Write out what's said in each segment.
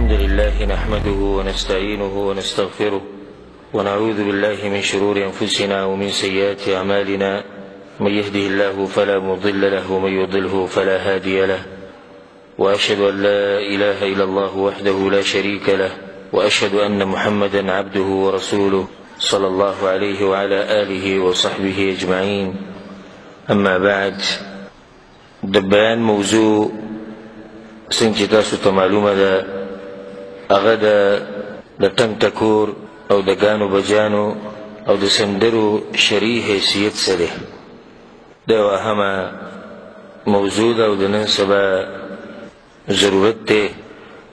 الحمد لله نحمده ونستعينه ونستغفره ونعوذ بالله من شرور أنفسنا ومن سيئات أعمالنا من يهده الله فلا مضل له ومن يضله فلا هادي له وأشهد أن لا إله إلا الله وحده لا شريك له وأشهد أن محمدا عبده ورسوله صلى الله عليه وعلى آله وصحبه أجمعين. أما بعد، دبان موضوع څنګه تاسو ته معلومه ده هغه د ټنګ ټکور او د ګانو بجانو او د سندرو شرعي حیثیت څه دی. دا یوه اهمه موضوع ده او د نن سبا ضرورت دی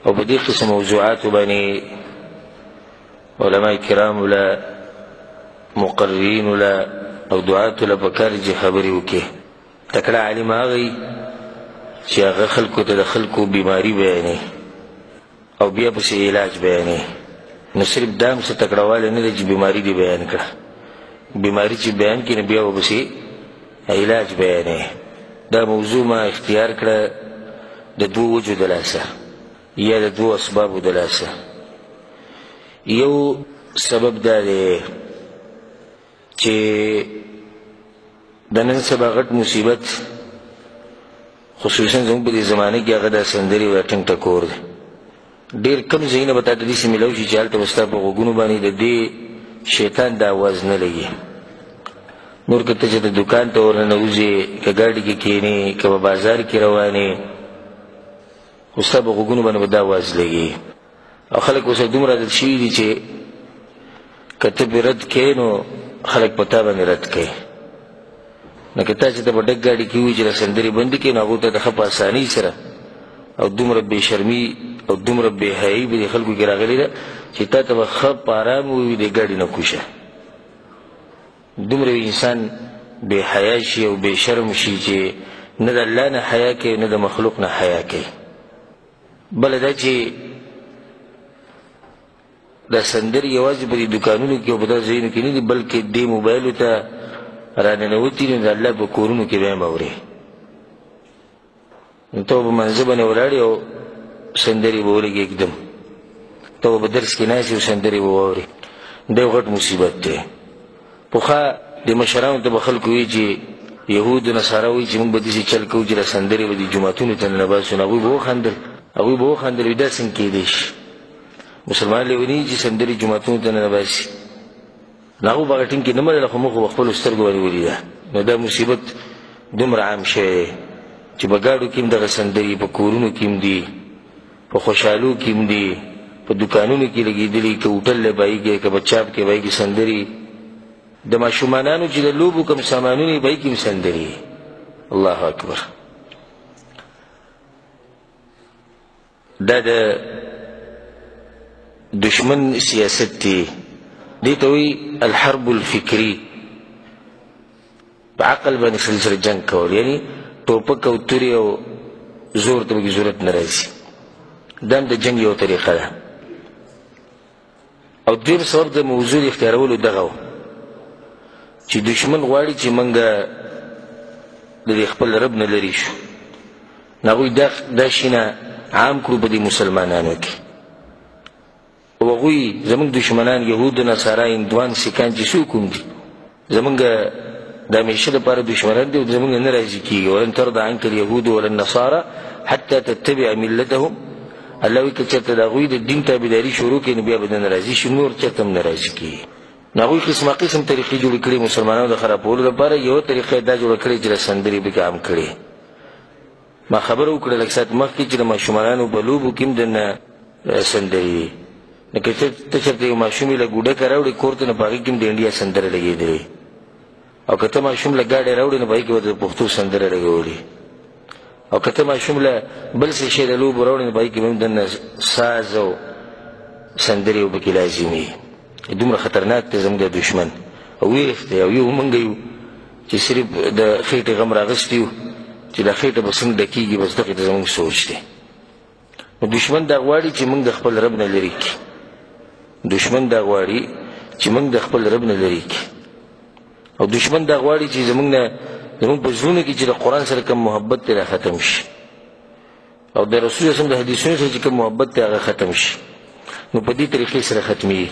او په دې قسم موضوعاتو باندې علماء کرامو له مقررینو له او دعاتو له پکار چې خبرې وکړي. تکړه عالم هغه چې هغه خلکو ته د خلکو بیماری بیانوي او بیا پسې علاج بیانوي. نو صرف دا هم څه تکړهوالی نه دی چې بیماري دې بیان کړه، بیماري چې بیان کړي نو بیا به پسې علاج بیانوي. دا موضوع ما اختیار کړه د دوو وجو د لاسه یا د دوو اسبابو د لاسه. یو سبب دا دی چې د نن سبا غټ مصیبت خصوصا زموږ په دې زمانه کې هغه د سندرې او ټنګ ټکور دی. ډېر کم ځایونه به تا ته داسې میلاو شي چې هلته به ستا په غوږونو باندې د دې شیطان د اواز نه لګي. نور که ته چې د دوکان ته ورننوځې، که ګاډي کې کښېنې، که په بازار کې روانې، خو ستا په غوږونو باندې به دا اواز لګي. او خلک اوس دومره عادت شوي دي چې که ته پرې رد کوې نو خلک په تا باندې رد کوي. لکه تا چې ته په ډک ګاډي کې وي چې سندرې بندې کړې نو هغو ته د ښه په اسانۍ سره او دومره بې شرمي او دومره بې حیایي به دې خلکو کې راغلې ده چې تا ته به ښه په ارام ووي دې ګاډي نه کوشه. دومره انسان بې حیا شي او بې شرم شي چې نه د الله نه حیا کوي نه د مخلوق نه حیا کوي. بله دا چې دا سندرې یوازې په دې دوکانونو کې او په دا ځایونو کې نه دي، بلکې دې موبایلو ته راننوتي نو د الله په کورونو کې به هم اورې. نو ته به منځه باندې ولاړې او سندرې به ولګې اکدم، ته به درس کې ناست او سندرې به واورې. دا یو غټ مصیبت دی. پخوا د مشرانو ته به خلکو وایي چې یهود نصارا وایي چې موږ به داسې چل کوو چې دا سندرې به د جوماتونو ته ننباسو. نو هغوی به وخندل، هغوی به وخندل دا څنګه کېدی شي. مسلمان لیوني چې سندرې جوماتونو ته ننباسي. نو هغو به هغه ټینګ کې نه منله، خو موږ خو په خپلو سترګو باندې ولیده. نو دا مصیبت دومره عام شوی دی چې په ګاډو کې هم دغه سندرې، په کورونو کې هم دي، په خوشحالو کې هم دي، په دوکانونو کې لګېدلي، که هوټل دی به هغې کې، که په چاپ کې به هغې سندرې. د ماشومانانو چې د لوبو کوم سامانونه یې به هغې کې هم سندرې. الله اکبر. دا د دشمن سیاست دی. دې ته وایي الحرب الفکري. په عقل باندې سره جنګ کول، یعنی ټوپک او تورې او زور ته پکې ضرورت نه راځي. دا هم د جنګ یو طریقه ده. او دویم سبب د موضوع اختیارولو دغه و چې دشمن غواړي چې موږ د دې خپل رب نه لرې شو. نو هغوی دا شیونه عام کړو په دې مسلمانانو کې. او هغوی زموږ دشمنان یهود نصارا هندوان سیکان چې څوک هم دي زموږ د همیشه لپاره دشمنان دي او زموږ نه راضي کېږي. ولن ترضى عنك اليهود ولا النصارى حتى تتبع ملتهم. الله وایي که چېرته د هغوی د دین تابعداري شروع کړي نو بیا به نه راضي شي، نور چېرته هم نه راضي کېږي. نو هغوی قسمه قسم طریقې جوړې کړي مسلمانانو د خرابولو لپاره. یوه طریقه یې دا جوړه کړې چې د سندرې پکې عام کړي. ما خبره وکړه لږ ساعت مخکې چې د ماشومانانو په لوبو کې هم دننه سندرې. لکه ته چېرته یو ماشوم یې له ګوډکه راوړې کور ته نو په هغې کې هم د انډیا سندره لګېدلې. او که ته ماشوم له ګاډۍ راوړې نو په هغې کې به د پښتو سندره لګولې. او که ته ماشوم له بل څه شی د لوبو راوړې نو په هغې کې به هم دننه ساز او سندرې او پکې لازمي. دومره خطرناک دی زموږ د دشمن. او ویښ دی. او یو موږ یو چې صرف د خېټې غم راغستی یو چې دا خېټه به څنګه ډکېږي، بس دغې ته زموږ سوچ دی. نو دشمن دا غواړي چې موږ د خپل رب نه لرې کړي. دشمن دا غواړي چې موږ د خپل رب نه لرې کړي. او دشمن دا غواړي چې زموږ په زړونو کې چې د قرآن سره کوم محبت دی را ختم شي. او د رسول الله د حدیثونو سره چې کوم محبت دی هغه ختم شي. نو په دې طریقې سره ختمي.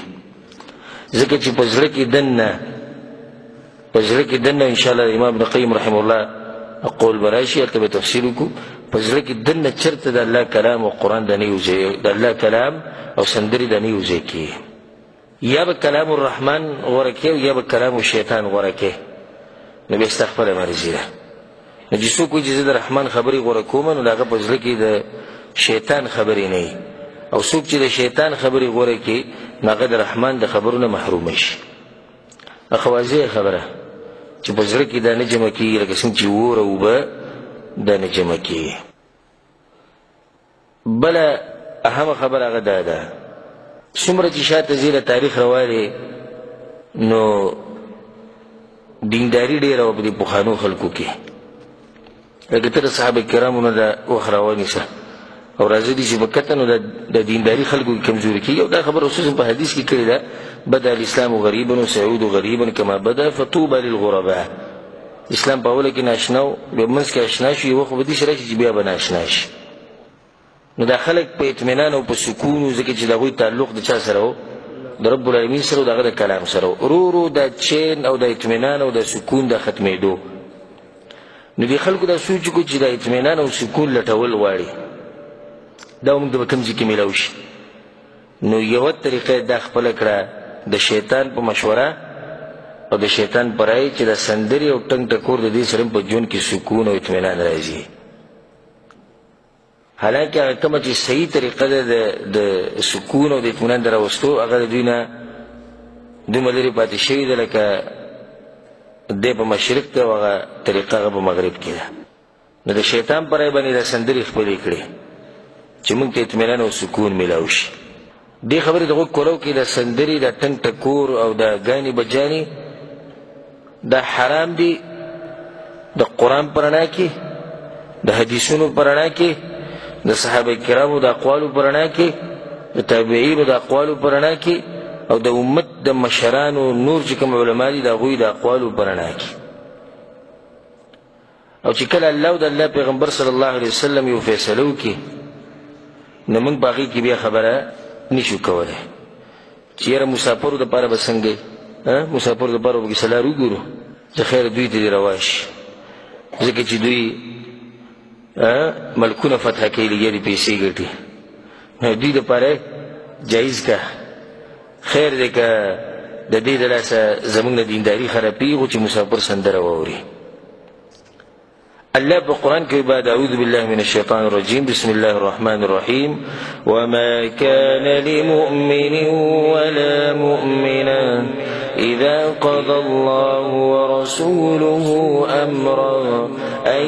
ځکه چې په زړه کې دنه ان شاء الله امام ابن قیم رحمه الله قول براشي هلته به تفسیر وکړو. په زړه کې دنه چرته د الله کلام او قرآن د نه یوځای، د الله کلام او سندرې د نه یوځای کېږي. یا به کلام الرحمن غوره کې یا به کلام الشیطان غوره کې. نو بیا ستا خپله مرضي ده. نو چې څوک وایي چې زه د رحمان خبرې غوره کوم نو د هغه په زړه کې د شیطان خبرې نه وي، او څوک چې د شیطان خبرې غوره کړي نو هغه د رحمان د خبرو نه محروم شي. اخ واضحه خبره چې په زړه کې دا نه جمع کېږي لکه څنګه چې اور او اوبه دا نه جمع کېږي. بله اهمه خبره هغه دا ده څومره چې شاته ځي له تاریخ روالې نو دینداري ډېره وه په دې پخوانو خلکو کې. لکه ته د صحابه کرامو نه دا وخت راونیسه او راځي دي چې په کته نو د دینداري خلکو کې کمزوري کېږي. او دا خبره خصوصا په حدیث کې کړې ده بدا الاسلام غریبا وسيعود غریبا كما بدا فطوبى للغرباء. اسلام په اوله کې ناشنا و بیا منځ کې اشنا شي، یو وخت به دې سره چې بیا به ناشنا شي. نو دا خلک په اطمینان او په سکون و ځکه چې د هغوی تعلق د چا سره و؟ د رب العالمین سره و د هغه د کلام سره و. ورو ورو دا چین او د اطمینان او د سکون د ختمېدو. نو دې خلکو دا سوچ وکړو چې د اطمینان او سکون لټول غواړي دا موږ د به کوم ځای کې میلاو شي. نو یوه طریقه دا خپله کړه د شیطان په مشوره او د شیطان په رایې چې د سندرې او ټنګ ټکور د دې سره په ژوند کې سکون او اطمینان راځي. حالانکه هغه کومه چې صحیح طریقه ده د سکون او د اطمینان د راوستو هغه د دوی نه دومره لرې پاتې شوې ده لکه دی په مشرق ده او هغه طریقه هغه په مغرب کې ده. نو د شیطان په رایې باندې دا سندرې خپلې کړې چې موږ ته اطمینان او سکون میلاو شي. دې خبرې د غوږ کولو کې د سندرې د ټنګ ټکور او د ګانې بجانې دا حرام دي د قرآن په رڼا کې، د حدیثونو په رڼا کې، د صحابه کرامو د اقوالو په رڼا کې، د تابعینو د اقوالو په رڼا کې، او د امت د مشرانو نور چې کوم علما دي د هغوی د اقوالو په رڼا کې. او چې کله الله او د الله پیغمبر صلی الله علیه وسلم یو فیصله وکړي نو موږ په هغې کې بیا خبره نشو کولی چې یاره مسافرو دپاره به څنګه مسافرو دپاره به کیسه لار وګورو چې خیر دوی ته دې روا شي، ځکه چې دوی ملکونه فتح کوي لګیا دي پیسې ګټي. نو دوی دپاره جایز که خیر دی که د دې د لاسه زموږ نه دینداري خرابېږي خو چې مسافر سندره واوري. الله په قرآن کې بعد اعوذ بالله من الشیطان الرجیم بسم الله الرحمن الرحیم وما كان لمؤمن ولا مؤمنة إذا قضى الله ورسوله أمرا أن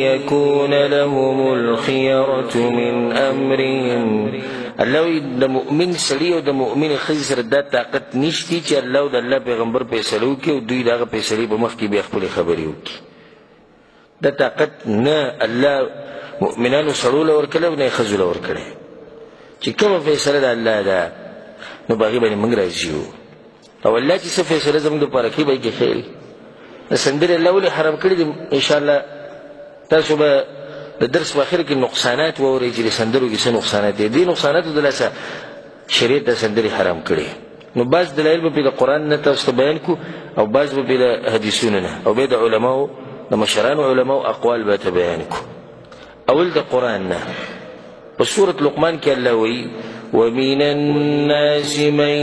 يكون لهم الخيرة من أمرهم. الله د مؤمن سړي او د مؤمن ښځې سره دا طاقت نشتی چې الله او د الله پیغمبر فیصله وکړي او دوی د هغه فیصلې په مخ کې بیا خپلې خبرې وکړي. دا طاقت نه الله مؤمنانو سړو له ورکړی او نه یې ښځو له ورکړی. چې کومه فیصله د الله ده نو په هغې باندې موږ راضي یو، او الله چې څه فیصله زموږ دپاره کوي به یې کې خیر وي. د سندرې الله ولې حرام کړي دي انشاءالله تاسو به د درس په اخر کې نقصانات واورئ چې د سندرو کې څه نقصانات دي. دې نقصاناتو د لاسه شریعت د سندرې حرام کړي. نو بعض دلایل به د قرآن نه تاسو ته بیان کړو او بعض به د حدیثونو نه او بیا د علماو د مشرانو علماو اقوال به ته بیان کړو. اول د قرآن نه په سورة لقمان کې الله وایي ومن الناس من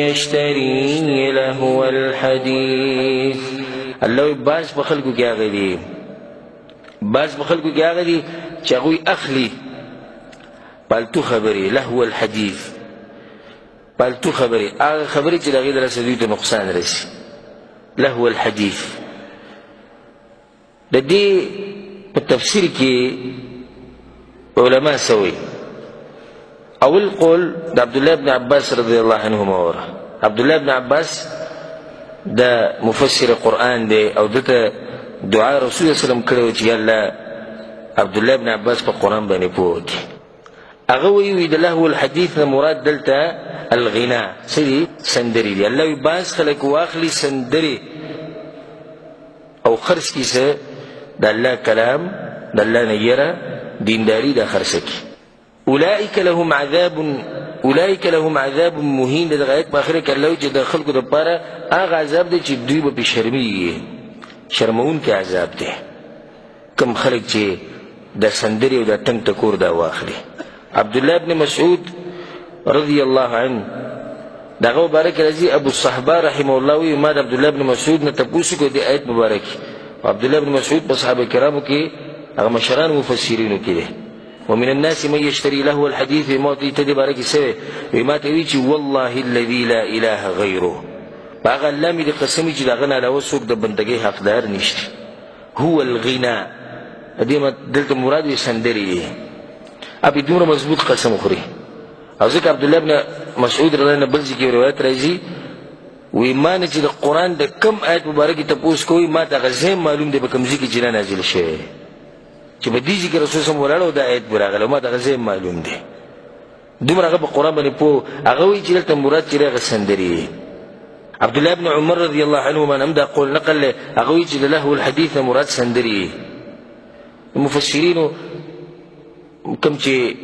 يشتري لهو الحديث. الله وایي بعض په خلکو کې هغه دي چې هغوی اخلي پالتو خبرې لهو الحديث، پالتو خبرې، هغه خبرې چې د هغې د لاسه دوی ته نقصان رسي. لهو الحديث د دې په تفسیر کې علما سوي. اول قول د عبدالله بن عباس رضی الله عنهما وره. عبدالله بن عباس د مفسر قرآن دی او دته دعا رسول الله سلام کړی و چې الله عبدالله بن عباس په قرآن باندې پوه کړي. هغه وایي د لهو الحدیث نه مراد دلته الغنا څه دي؟ سندرې دي. الله وایي بعض خلک واخلي سندرې او خرڅ کړي څه د الله کلام د الله نه یره دینداری دا خرڅکی. اولئک لهم عذاب مهین. د آیت په اخر کې الله وایي چې د خلکو دپاره هغه عذاب دی چې دوی به پې شرمېږي، شرمونکی عذاب دی. کم خلک چې د سندرې او د ټنګ ټکور دا واخلي. عبدالله ابن مسعود رضی الله عنه دغه مبارک راځي، ابو الصحبه رحمه الله وی ما د عبدالله ابن مسعود نه تپوس کو د آیت مبارک. عبدالله ابن مسعود په صحابه کرامو کې هغه مشران مفسرینو کې دی. ومن الناس من يشتري له الحديث موت تدي بارك سوي وما تويتي والله الذي لا اله غيره. باغ الله می قسمی چې دغه نه علاوه څوک د بندګۍ حقدار نشته. هو الغناء دې ما دلته مراد یې سندري دی. ابي دومره مضبوط قسم خوري. او ځکه عبدالله ابن مسعود رضی الله عنه بل ځکه روایت راځي وی ما نه چې د قرآن د کم آیت مبارکې تپوس کوي ما ته غزه معلوم دی په کوم ځای کې چې نازل شوی چې په دې ځکه رسول صلی الله علیه وسلم دا آیت براغله ما ته غزه معلوم دی. دومره هغه په قرآن باندې پوه هغه وایي چې دلته مراد چې هغه سندري دی. عبدالله ابن عمر رضی الله عنهما هم دا قول نقل له هغه وایي چې له الحديث مراد سندري. مفسرینو کوم چې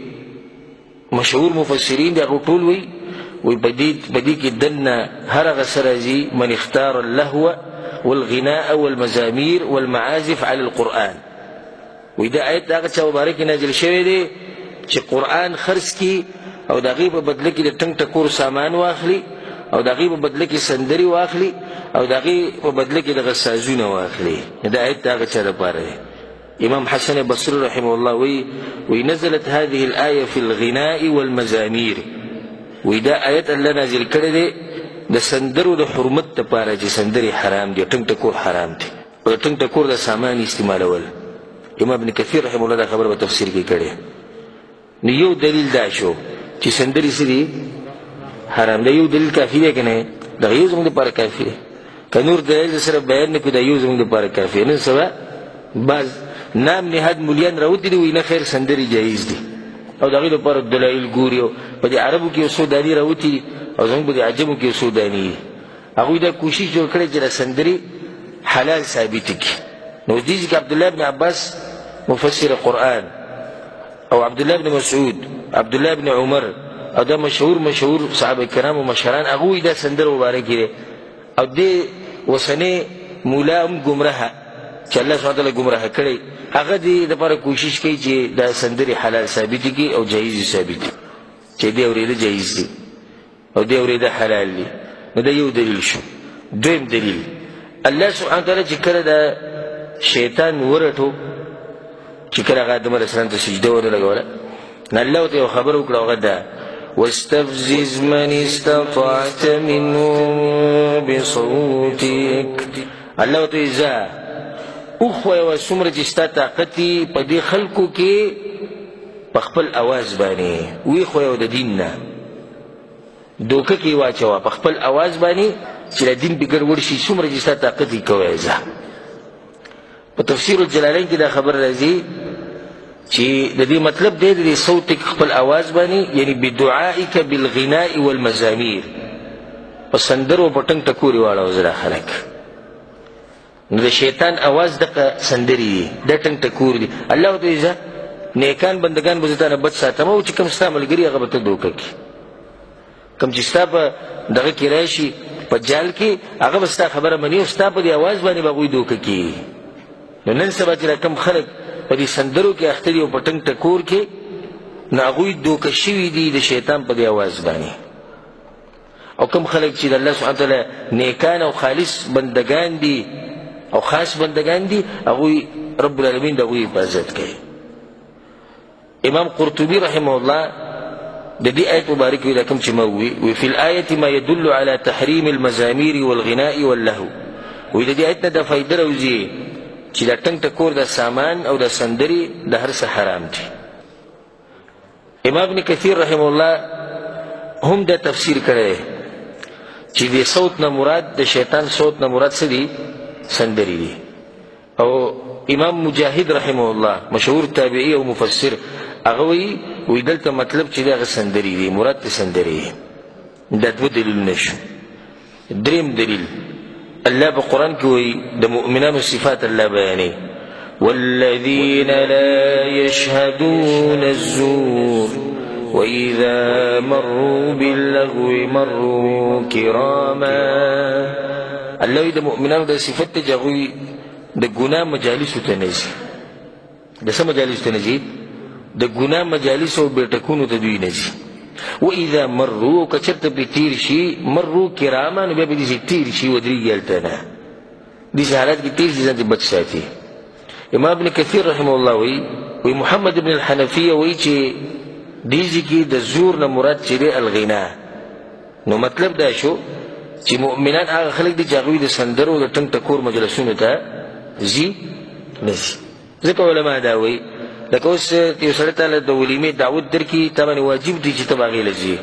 مشهور مفسرین دی هغه ټول وی بدی کې دنه هر هغه سره راځي من اختار اللهو والغناء والمزامير والمعازف على القرآن. وی دا آیت هغه چا مبارک نازل شوی دی چې قرآن خرڅ کی او د هغې په بدله کې د ټنګ ټکور سامان واخلي او د هغې په بدله کې سندري واخلي او د هغې په بدله کې دغه سازونه واخلي. دا آیت هغه چا دپاره دی. امام حسن بصري رحمه الله وی نزلت هذه الآية في الغناء والمزامير. وی دا آیت الله نازل کړی دی د سندرو د حرمت دپاره چې سندرې حرام دي، ټنګ ټکور حرام دي او د ټنګ ټکور د سامان استعمالول. امام ابن کثیر رحمه الله دا خبره په تفسیر کې کړې. نو یو دلیل دا شو چې سندرې څه دي حرام دی. یو دلیل کافي دی که نه؟ دغه یو زموږ دپاره کافي دی. که نور دلیل سره بیان نه کړو دا یو زموږ دپاره کافي. نن سبا بعض نام نهاد مولیان راوتي دي وایي نه خیر سندرې جایز دي او د هغې لپاره دلایل ګوري. په دې عربو کې یو څو دانې راوتي او زموږ په دې عجمو کې یو څو دانې. هغوی دا کوشش جوړ کړی چې د سندرې حلال ثابته کړي. نو دې ځکه عبدالله ابن عباس مفسر قرآن او عبدالله ابن مسعود عبدالله ابن عمر او دا مشهور صحابه کرام و مشهران هغوی دا سندره مبارکې دی. او دې وسنې مولا هم ګمراه چې الله سبحانه وتعالی ګمراه کړی هغه دې دپاره کوشش کوي چې دا سندرې حلال ثابت کړي او جایز ثابت کړي چې دې اورېده جایز دي او دې اورېده حلال دي. نو دا یو دلیل شو. دویم دلیل الله سبحانه وتعالی چې کله دا شیطان ورټو چې کله هغه آدم علیه السلام ته سجده ونه لګوله نو الله ورته یو خبره وکړه هغه دا واستفزز من استطعت منهم بصوتك. الله ورته ځه وخوایه څومره چې ستا طاقت یي په دې خلکو کې په خپل اواز باندې ویښویه د دین نه دوکه کې واچوه په خپل اواز باندې چې د دین بې ګډوډ شي. څومره چې ستا طاقت یي کوی ځه. په تفسیر الجلالین کې دا خبر راځي چې د دې مطلب دی د صوتک خپل اواز باندې یعنی بدعائک بالغناء والمزامیر په سندرو په ټنګ ټکورې واړوه زه دا خلک. نو د شیطان اواز دغه سندرې دي دا ټنګ ټکور دي. الله ورته وایي ځه نیکان بندګان به زه تا نه بد ساتم او چې کوم ستا ملګري هغه به ته دوکه کړي. کوم چې ستا په دغه کې راشي په جال کې هغه به ستا خبره مني او ستا په دې اواز باندې به هغوی دوکه کړي. نو نن سبا چې کوم خلک په دې سندرو کې اخته دي او په ټنګ ټکور کې نو هغوی دوکه شوي دي د شیطان په دې اواز باندې. او کوم خلک چې د الله سبحانه وتعالی نیکان او خالص بندګان دي او خاص بندگان دي هغوی رب العالمین د هغوی حفاظت کوي. امام قرطبي رحمه الله د دې آیت مبارک وی دا کوم چې ما وی فی الآیة ما يدل على تحریم المزامیر والغناء واللهو. وی د دې آیت نه دا فایده راوځي چې دا ټنګ ټکور د سامان او د سندرې د هر څه حرام دي. امام ابن کثیر رحمه الله هم دا تفسیر کړی چې د صوت نه مراد د شیطان صوت نه مراد څه دي سندري دي. او امام مجاهد رحمه الله مشهور تابعی او مفسر هغه وی دلته مطلب چې دغه سندري دي مراد ته سندري. دا دوه دلیلونه شو. دریم دلیل الله په قرآن کې وی د مؤمنانو صفات الله بیانوي والذين لا يشهدون الزور وإذا مروا باللغو مروا كراما. الله د مؤمنانو د صفت ته هغوی د ګناه مجالسو ته نه ځي. د څه مجالسو ته نه ځي؟ د ګناه مجالسو او بیټکونو ته دوی نه ځي. وإذا مروا که چېرته پرې تېر شي مروا کراما نو بیا به داسې تېر شي ودرېږي هلته نه، داسې حالات کې تېر شي ځان ته بچ ساتي. امام ابن کثیر رحمه الله وی محمد ابن الحنفیه وی چې دې ځای کې د زور نه مراد چې دی الغنا. نو مطلب دا شو چې مؤمنان هغه خلک دي چې هغوی د سندرو او د ټنګ ټکور مجلسونو ته ځي نه ځي. ځکه علما دا وایي لکه اوس یو سړی ته د ولیمې دعوت درکړي تا باندې واجب دی چې ته به هغې له ځې،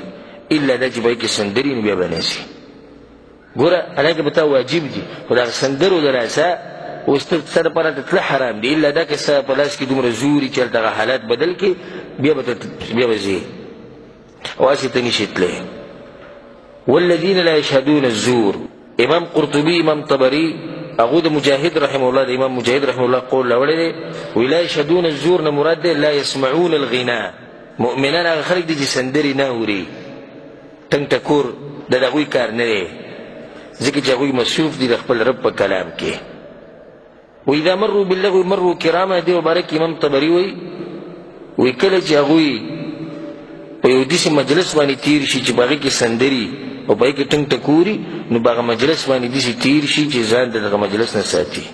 الا دا چې به هغې کې سندرې نو بیا به نه ځي. ګوره حالانکه به تا واجب دي خو د هغه سندرو د راسه اوس ته ستا دپاره ته تله حرام دي، الا دا که ستا په لاس کې دومره زوري چې هلته هغه حالات بدل کړي بیا به ځې او هسې ته نشي تللی. والذین لا یشهدون الزور. امام قرطبي امام طبري هغه د مجاهد رحمه الله د امام مجاهد رحمه الله قول راوړی دی وی لا یشهدون الزور نه مراد دی لا یسمعون الغنا. مؤمنان هغه خلک دي چې سندرې نه اوري، ټنګ ټکور د هغوی کار نه دی، ځکه چې هغوی مصروف دي د خپل رب په کلام کې. وإذا مروا باللغو مروا کراما. دې مبارک امام طبري وی کله چې هغوی په یو داسې مجلس باندې تېر شي چې په هغې کې سندري او په هغې کې ټنګ ټکوري نو په هغه مجلس باندې داسې تېر شي چې ځان د دغه مجلس نه ساتي،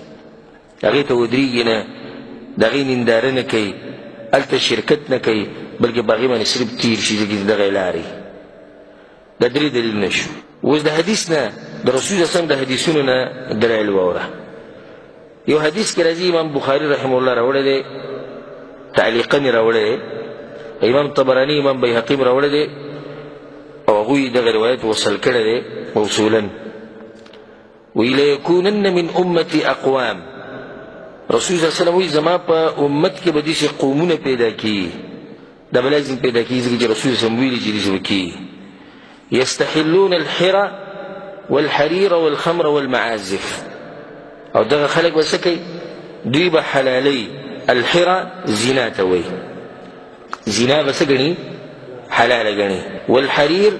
هغې ته ودرېږي نه، د هغې ننداره نه کوي، هلته شرکت نه کوي، بلکې په هغې باندې صرف تېر شي ځکه دغه لارې. دا درې دلیلونه شو. اوس د حدیث نه د رسول صلی الله علیه وسلم د حدیثونو نه دلایل واوره. یو حدیث کې راځي امام بخاري رحمه الله راوړی دی، تعلیقا یې راوړی دی، امام طبراني امام بیهقي راوړی دی او هغوی دغه روایت وصل کړی دی موصولا. وی لیکونن من امتي اقوام. رسول صلی الله علیه وسلم وی زما په امت کې به داسې قومونه پیدا کیږي، دا به لازم پیدا کیږي ځکه چې رسول صلی الله علیه وسلم ویلي چې داسې به کیږي. یستحلون الحرى والحریر والخمر والمعازف. او دغه خلک به څه کوي؟ دوی به حلالوي الحرى زنا ته وایي، زنا به څه ګڼي؟ حلاله ګڼي. والحریر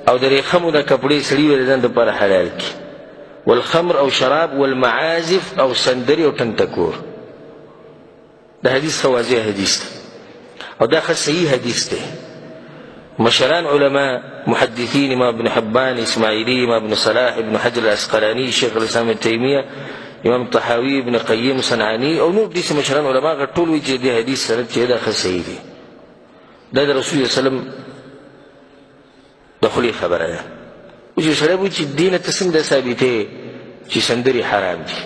او د ریخمو د کپړې سړي به د ځان دپاره حلال کړي. والخمر او شراب والمعازف او سندري او ټنګ ټکور. دا حدیث ښه واضح حدیث دی او دا ښه صحیح حدیث دی. مشران علماء محدثین امام ابن حبان اسماعیلی امام ابن صلاح ابن حجر الاسقلانی شیخ الاسلام ابن تیمیه امام طحاوی ابن قیم صنعانی او نور داسې مشران علما هغه ټول وایي چې دې حدیث سند چې دا ښه صحیح دی. دا د رسول صلی الله علیه وسلم د خولې خبره ده. اوس یو سړی وایي چې دې نه ته څنګه ثابتې چې سندرې حرام دي؟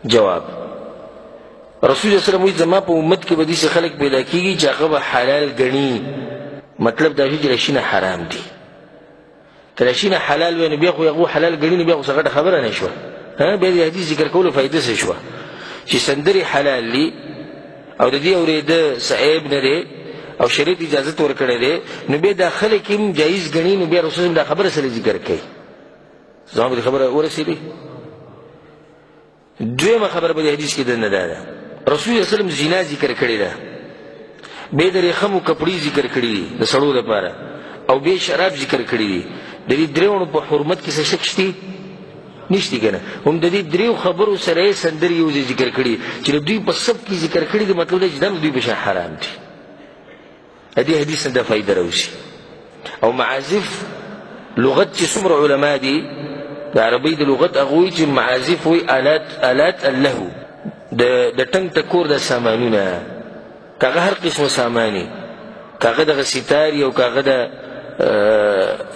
جواب: رسول صلی الله علیه وسلم وایي زما په امت کې به داسې خلک پیدا کېږي چې هغه به حلال ګڼي. مطلب دا چې رشینه حرام دي. که رشینه حلال وي نو بیا خو هغه حلال ګڼي نو بیا خو څه غټه خبره نه شوه. بیا د حدیث ذکر کولو فایده څه شوه چې سندرې حلال دي او د دې اورېده څه عیب نه دی او شریعت اجازت ورکړی دی، نو بیا دا خلک هم جایز ګڼي، نو بیا رسول دا خبره سره ذکر کوي. زما به خبره ورسېدې. دویمه خبره په دې حدیث کې دننه دا ده رسول الله صلی الله علیه وسلم زنا ذکر کړې ده، بیا د ریخمو کپړې ذکر کړي دي د سړو لپاره، او بیا شراب ذکر کړي دي. د دې درېو په حرمت کې څه شک شته؟ نشته کنه. هم د دې دریو خبرو سره سندرې یو ځای ذکر کړي چې دوی په سب کې ذکر کړي دي، مطلب دا چې دا دوی په شان حرام دي. دې حدیث نه د فائدہ راوځي. او معازف لغت چې څومره علما دي د عربی د لغت هغه وایي چې معازف وایي آلات اللهو، د ټنګ ټکور د سامانونه، کاغه هر قسم سامانی، کاغه دغه ستاري او کاغه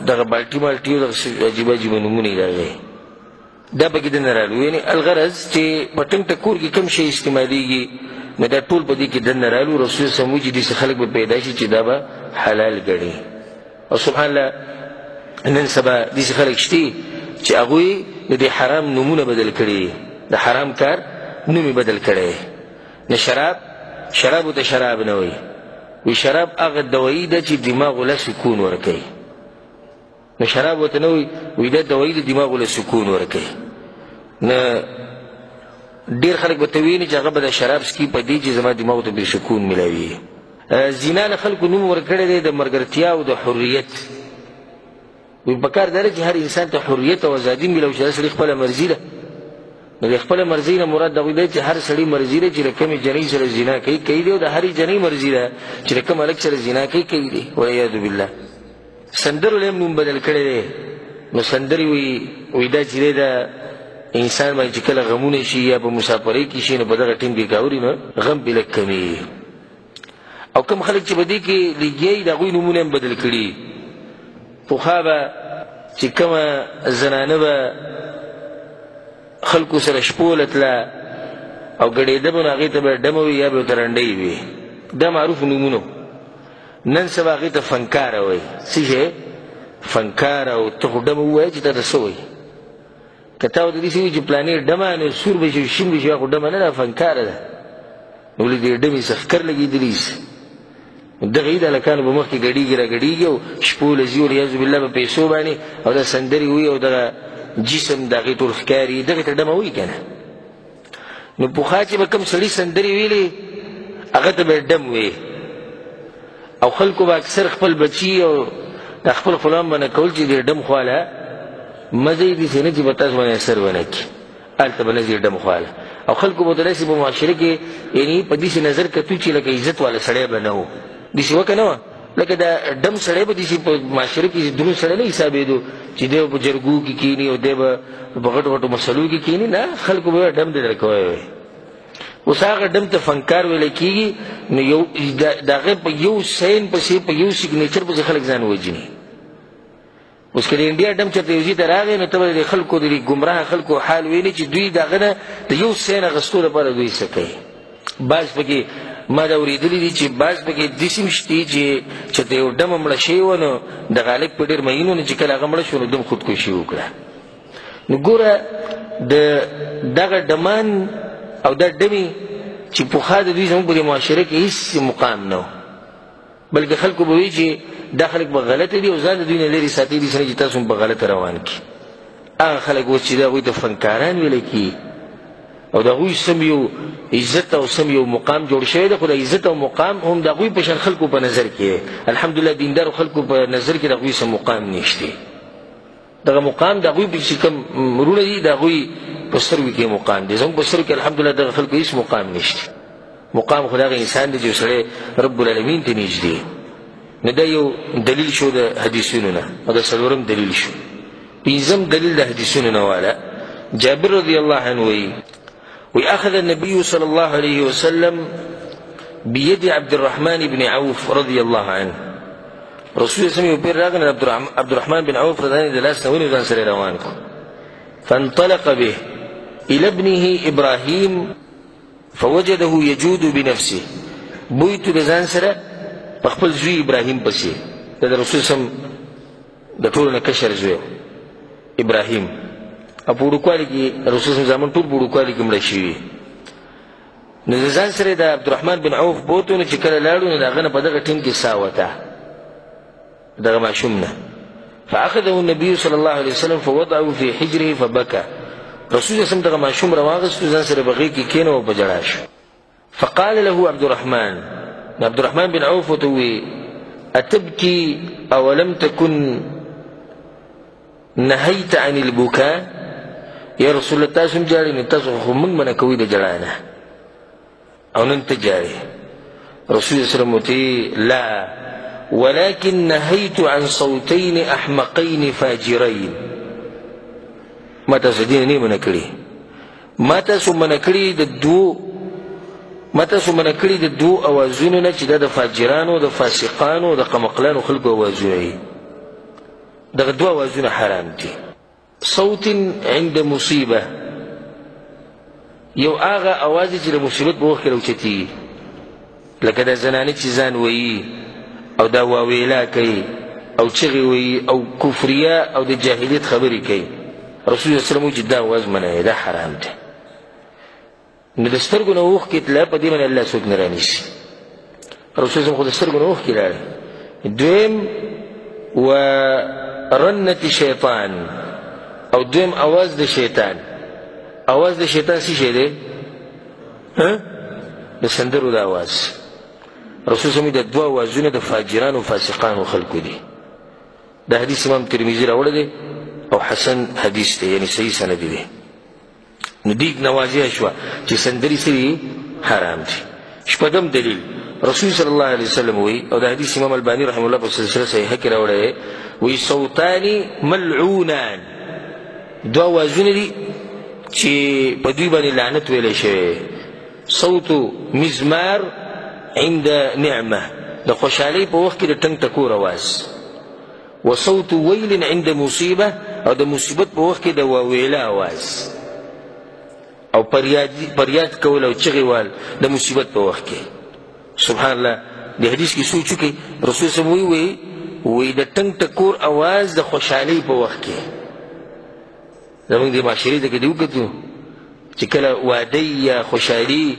دغه بالټي مالټي او دغه عجیب عجیب نومونه یې راغلي، دا پکې دننه رالو. یعنې الغرض چې په ټنګ ټکور کې کوم شی استعمالیږي نو دا ټول په دې کې دننه رالو. رسول صلی الله علیه وسلم وایي چې داسې خلک به پیدا شي چې دا به حلال ګڼي. او سبحان الله نن سبا داسې خلک شته چې هغوی د دې حرام نومونه بدل کړي، د حرام کار نوم یې بدل کړی. نه شرابو ته شراب نه وایي، وی شراب هغه دوایي ده چې دماغو له سکون ورکوي. نو شراب ورته نه وایي، وی دا دوایي د دماغو له سکون ورکوي. نه ډېر خلک به ته ویني چې هغه به د شراب څکي په دې چې زما دماغ ته بې سکون میلاوي. زنا له خلکو نوم ورکړی دی د ملګرتیا او د حریت. وایي پکار دا ده چې هر انسان ته حریت او ازادي میلاو چې دا سړي خپله مرضي ده. نو د خپله مرضۍ نه مراد دغوی دی چې هر سړي مرضي ده چې د کومې جنۍ سره زنا کوي دی، او د هرې جنۍ مرضي ده چې د کوم هلک سره زنا کوي دی. والعیاذ بالله. سندرو له هم نوم بدل کړی دی. نو سندرې وایي دا چې دی د انسان باندې چې کله غمونه شي یا په مسافرۍ کې شي نو په دغه ټیم کې که اوري نو غم پې لږ کمېږي. او کوم خلک چې په دې کې لګیا د هغوی نومونه هم بدل کړي. پخوا به چې کومه زنانه به خلکو سره شپوله تله او ګډېده به نو هغې ته به ډمه وي یا به ورته رنډۍ وي. دا معروف نومونه. نن سبا هغې ته فنکاره وایي. څه شی؟ فنکاره. او ته خو ډمه ووایه چې تا ته څه وایي. که تا ورته داسې وایي چې پلانې ډمه نو سور به شي شین به شي خو ډمه نه ده، فنکاره ده. نو ولې دې ډمې څه ښکر لګېدلي سي. دغه یې د هلکانو به مخکې ګډېږي را ګډېږي او شپوله ځي والعیاذ بالله په پیسو باندې او دا سندرې وایي او دغه جسم د هغې ټول ښکاري. دغې ته ډمه وایي که نه. نو پخوا چې به کوم سړي سندرې ویلې هغه ته به یې ډم وایي. او خلکو به اکثر خپل بچي او د خپل غلام به نه کول چې دې ډم خواله مزه یې داسې نه چې به تاسو باندې اثر ونه کړي. هلته به نه ځي ډم خواله. او خلکو به داسې په معاشره کې یعنې په داسې نظر کتو چې لکه عزت والا سړی به نه و. داسې وکه نه وه لکه دا ډم سړی به داسې په معاشره کې دروند سړی نه حسابېدو چې دی به په جرګو کې کښېني او دی به په غټو غټو مسلو کې کښېني. نه، خلکو به ډم دې درکوی وی. اوس هغه ډم ته فنکار ویلی کېږي. نو د هغې په یو سین پسې په یو سیګنیچر پسې خلک ځان وجني. اوس که د انډیا ډم چېرته یو ځای ته راغی نو ته به د خلکو د ګمراه خلکو حال ویني چې دوی د هغه نه د یو سین اخیستو لپاره دوی څه کوي. بعض پکې ما دا اورېدلي دي چې بعض پکې داسې هم شته چې چېرته یو ډمه مړه شوې وه نو د غالب په ډېر مهین و نو چې کله هغه مړه شو نو دم خودکشي وکړه. نو ګوره د دغه ډمان او دا ډمې چې پخوا د دوی زموږ په دې معاشره کې هېڅ مقام نه و، بلکې خلکو به وایي چې دا خلک به غلطه دي او ځان د دوی نه لرې ساتي دي چې تاسو هم په غلطه روان کړي. هغه خلک اوس چې د هغوی ته فنکاران ویلی کېږي او د هغوی سم یو عزت او سم یو مقام جوړ شوی دی. خو د عزت او مقام هم د هغوی په شان خلکو په نظر کې دی. الحمدلله دیندارو خلکو په نظر کې د هغوی سم مقام نشته. دغه مقام د هغوی چې کوم مرونه دي د هغوی په سترګو کې مقام دی. زموږ په سترګو کې الحمدلله دغه خلکو هېڅ مقام نشته. مقام خو د هغه انسان دی چې سړی رب العالمین ته نږدې. نو دا یو دلیل شو د حدیثونو نه او د څلورم دلیل شو. پنځم دلیل د حدیثونو نه والا جابر رضی الله عنه وی اخذ النبي صلى الله عليه وسلم بيد عبد الرحمن بن عوف رضي الله عنه. رسول الله صلی الله علیه وسلم عبد الرحمن بن عوف رضی الله عنه د لاس نه ونیو ځان سره روان کړ. فانطلق به الى ابنه ابراهيم فوجده يجود بنفسه. بویتو د ځان سره په خپل زوی ابراهیم پسې. د رسول سم د ټولو نه کشر زوی ابراهیم او په وړوکوالي کې رسول سم زامن ټول په وړوکوالي کې مړه شوي. نو د ځان سره د عبدالرحمن بن عوف بوتو نو چې کله لاړو نو د هغه نه په دغه ټیم کې ساه وته دغه ماشوم نه. فاخذه النبي صلى الله عليه وسلم فوضعه في حجره فبكى. رسول الله سم دغه ماشوم راواغستو ځان سره بغې کې کېنه او په ژړا شو. فقال له عبد الرحمن بن عوف وتوي أتبكي أولم تكن نهيت عن البكاء؟ يا رسول الله تاسو هم جاري نو تاسو خو موږ منع کوئ د ژړا نه او نن ته جاري. رسول الله صلی الله علیه وسلم وتوي لا ولكن نهيت عن صوتين أحمقين فاجرين. ما تاسو دین نه منع کړي، ما تاسو منع کړي د دوو اوازونو نه چې دا د فاجرانو د فاسقانو د قمقلانو خلکو اوازونه وي. دغه دوه اوازونه حرام دي. صوت عند مصیبه، یو هغه اواز چې د مصیبت په وخت کې راوچتېږي لکه د زنانې چې ځان ویي او دا واویلا کوي او چغې ویي او کفریه او د جاهلیت خبرې کوي. رسول الله صلی الله علیه وسلم وایي چې دا اواز منع دی، دا حرام دی. نو د سترګو نه اوښکې تله په دې باندې الله څوک نه رانیسي. رسول الله خو د سترګو نه اوښکې لاړې. دویم ورنة شیطان او دویم اواز د شیطان. اواز د شیطان څه شی دی؟ د سندرو د اواز. رسول صلی الله علیه وسلم د دوه اوازونه د فاجرانو فاسقانو خلکو دي. دا حدیث امام ترمذی راوړی دی او حسن حدیث دی، یعنی صحیح سند دی. نو دیګ نوازی شوه چې سندري سری حرام دي. شپږم دلیل رسول صلی الله علیه وسلم وی، او دا حدیث امام البانی رحمه الله په سلسله صحیحه کې راوړی وی، صوتان ملعونان، دوه اوازونه دي چې په دوی باندې لعنت ویلی شوی. صوت مزمار عند نعمه، د خوشحالۍ په وخت کې د ټنګ ټکور اواز، وصوت ویل عند مصیبه، او د مصیبت په وخت کې د واویله اواز، او پریاد کول او چغې وال د مصیبت په وخت کې. سبحان الله، د حدیث کې سوچ وکړئ، رسول صلی الله علیه وسلم وی د ټنګ ټکور اواز د خوشحالۍ په وخت کې. زمونږ د معاشرې ته کې دې وکتو چې کله واده یا خوشحالي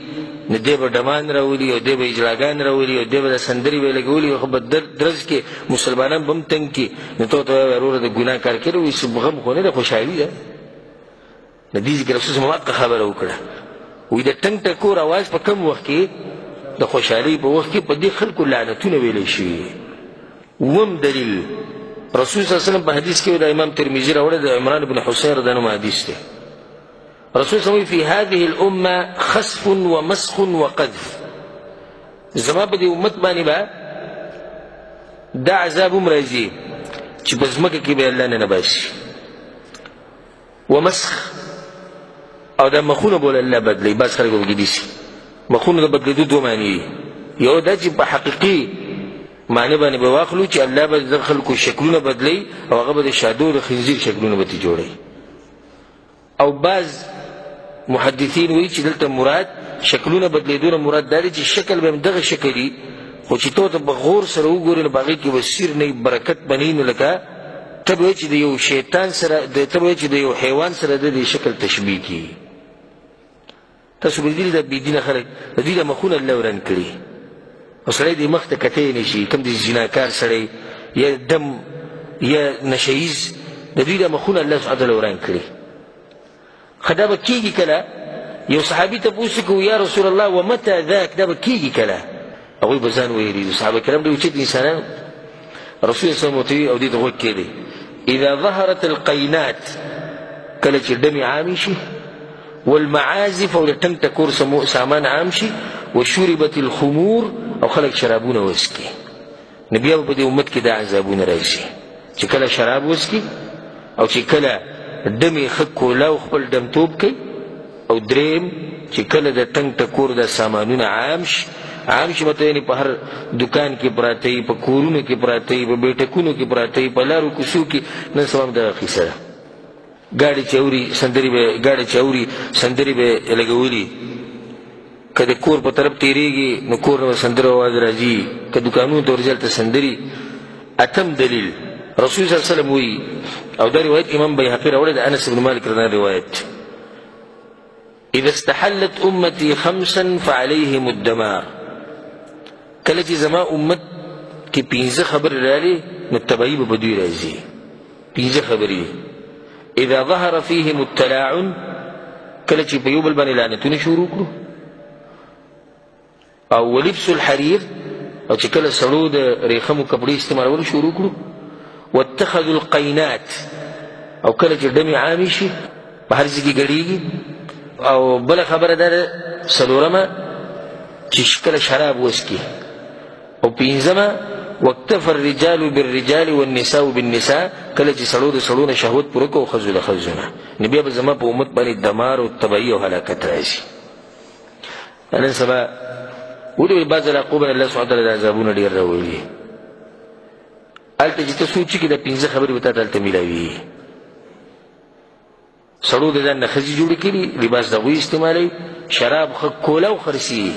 نو دی به ډمان راولي او دی به اجراګان راولي او دی به د سندرې به لګولي، خو به درز کې مسلمانان به هم تنګ کړي. نو ته ورته وایې وروره د ګناه کار کړی وایي چې غم خو نه ده، خوشحالي ده. د دې ذکر رسول صلی الله علیه وسلم خبره وکړه، وایي د ټنګ ټکور اواز په کوم وخت کې؟ د خوشحالۍ په وخت کې. په دې خلکو لعنتونه ویلی شوي. اووم دلیل رسول صلی الله علیه وسلم په حدیث کې د امام ترمذی راوړی د عمران بن حسین رضی الله عنه حدیث دی. رسول صلی الله علیه وسلم فی هذه الامه خسف ومسخ وقذف، زما په دې امت باندې به دا عذاب هم راځي چې په ځمکه کې به الله نه نباسي، ومسخ، او دا مخونه به الله بدلوي. بعض خلک وګړي دي مخونه د بدلېدو دوه معنی دي. یو دا چې په حقیقي معنی باندې به واخلو چې الله به د خلکو شکلونه بدلی او هغه به د شادو د خنزیر شکلونه به جوړي. او بعض محدثین وایي چې دلته مراد شکلونه بدلیدونه مراد دا دی چې شکل به دغه شکل وي، خو چې ته په غور سره وګورې نو په هغې کې به سیر نه برکت بنوي. نو لکه ته به وایې چې د یو شیطان سره، ته به وایې چې د یو حیوان سره د دې شکل تشبیه کړي. تاسو به لیدلي دا بېدینه خلک د دوی د مخونه الله وران کړي، او سړی دې مخ ته کتی نه شي. کوم د زناکار سړی یا دم یا نشهیز، د دوی د مخونه الله سبحانه وتعالی وران کړي. خو دا به کېږي کله؟ یو صحابي تپوس وکړو یا رسول الله ومتى ذاک، دا به کېږي کله؟ هغوی به ځان ویلي، صحابه کرام ډېر اوچت انسانان. رسول صلی الله علیه وسلم او دې ته غوږ کېدی، اذا ظهرت القینات، کله چې ډمې عامې شي، والمعازف، او د ټنګ ټکور سامان عام شي، وشربت الخمور، او خلک شرابونه وسکي. نو بیا به په دې امت کې دا عذابونه راشي چې کله شراب وسکي، او چې کله ډمې ښه کولاو خپل ډمتوب کوي، او دریم چې کله د ټنګ ټکور د سامانونه عام شي مطلب یعنې په هر دکان کې پراته وي، په کورونو کې پراته وي، په بیټکونو کې پراته وي، په لارو کوڅو کې. نن سبا هم دغه قیصه ده. ګاډي چې اوري سندرې به لګولي، که د کور په طرف تیریږي نو کور نه به سندرو اواز راځي، که دکانونو ته ورځي هلته سندري. اتم دلیل رسول صلی الله علیه وسلم وایي، او دا روایت امام بیهقي راوړی د انس بن مالک رضی الله عنه روایت، اذا استحلت امتي خمسا فعليهم الدمار، کله چې زما امت کې 15 خبرې رالي نو تبعی به دوی راځي. 15 خبرې. اذا ظهر فيهم التلاعن، کله چې په یو بل باندې لعنتونه شروع کړو، او ولبس الحرير، او چې کله سړو د ریخمو کپړې استعمالول شروع کړو، واتخذوا القینات، او کله چې ډمې عامې شي په هر ځای کې ګډېږي. او بله خبره دا ده څلورمه چې کله شراب وسکي. او پنځمه واکتفى الرجال بالرجال والنساء بالنساء، کله چې سړو د سړو نه شهوت پوره کړو، ښځو د ښځو نه، نو بیا به زما په امت باندې دمار او تبعي او هلاکت راشي. نن سبا ولې بعض علاقو باندې الله سبحانه وتعالی د عذابونه ډېر راولي. هلته چې ته سوچ کړې د 15 خبرې به تا ته هلته میلاوي. سړو د ځان نه ښځې جوړې کړي، لباس د هغوی استعمالوي، شراب کوله او خرڅي.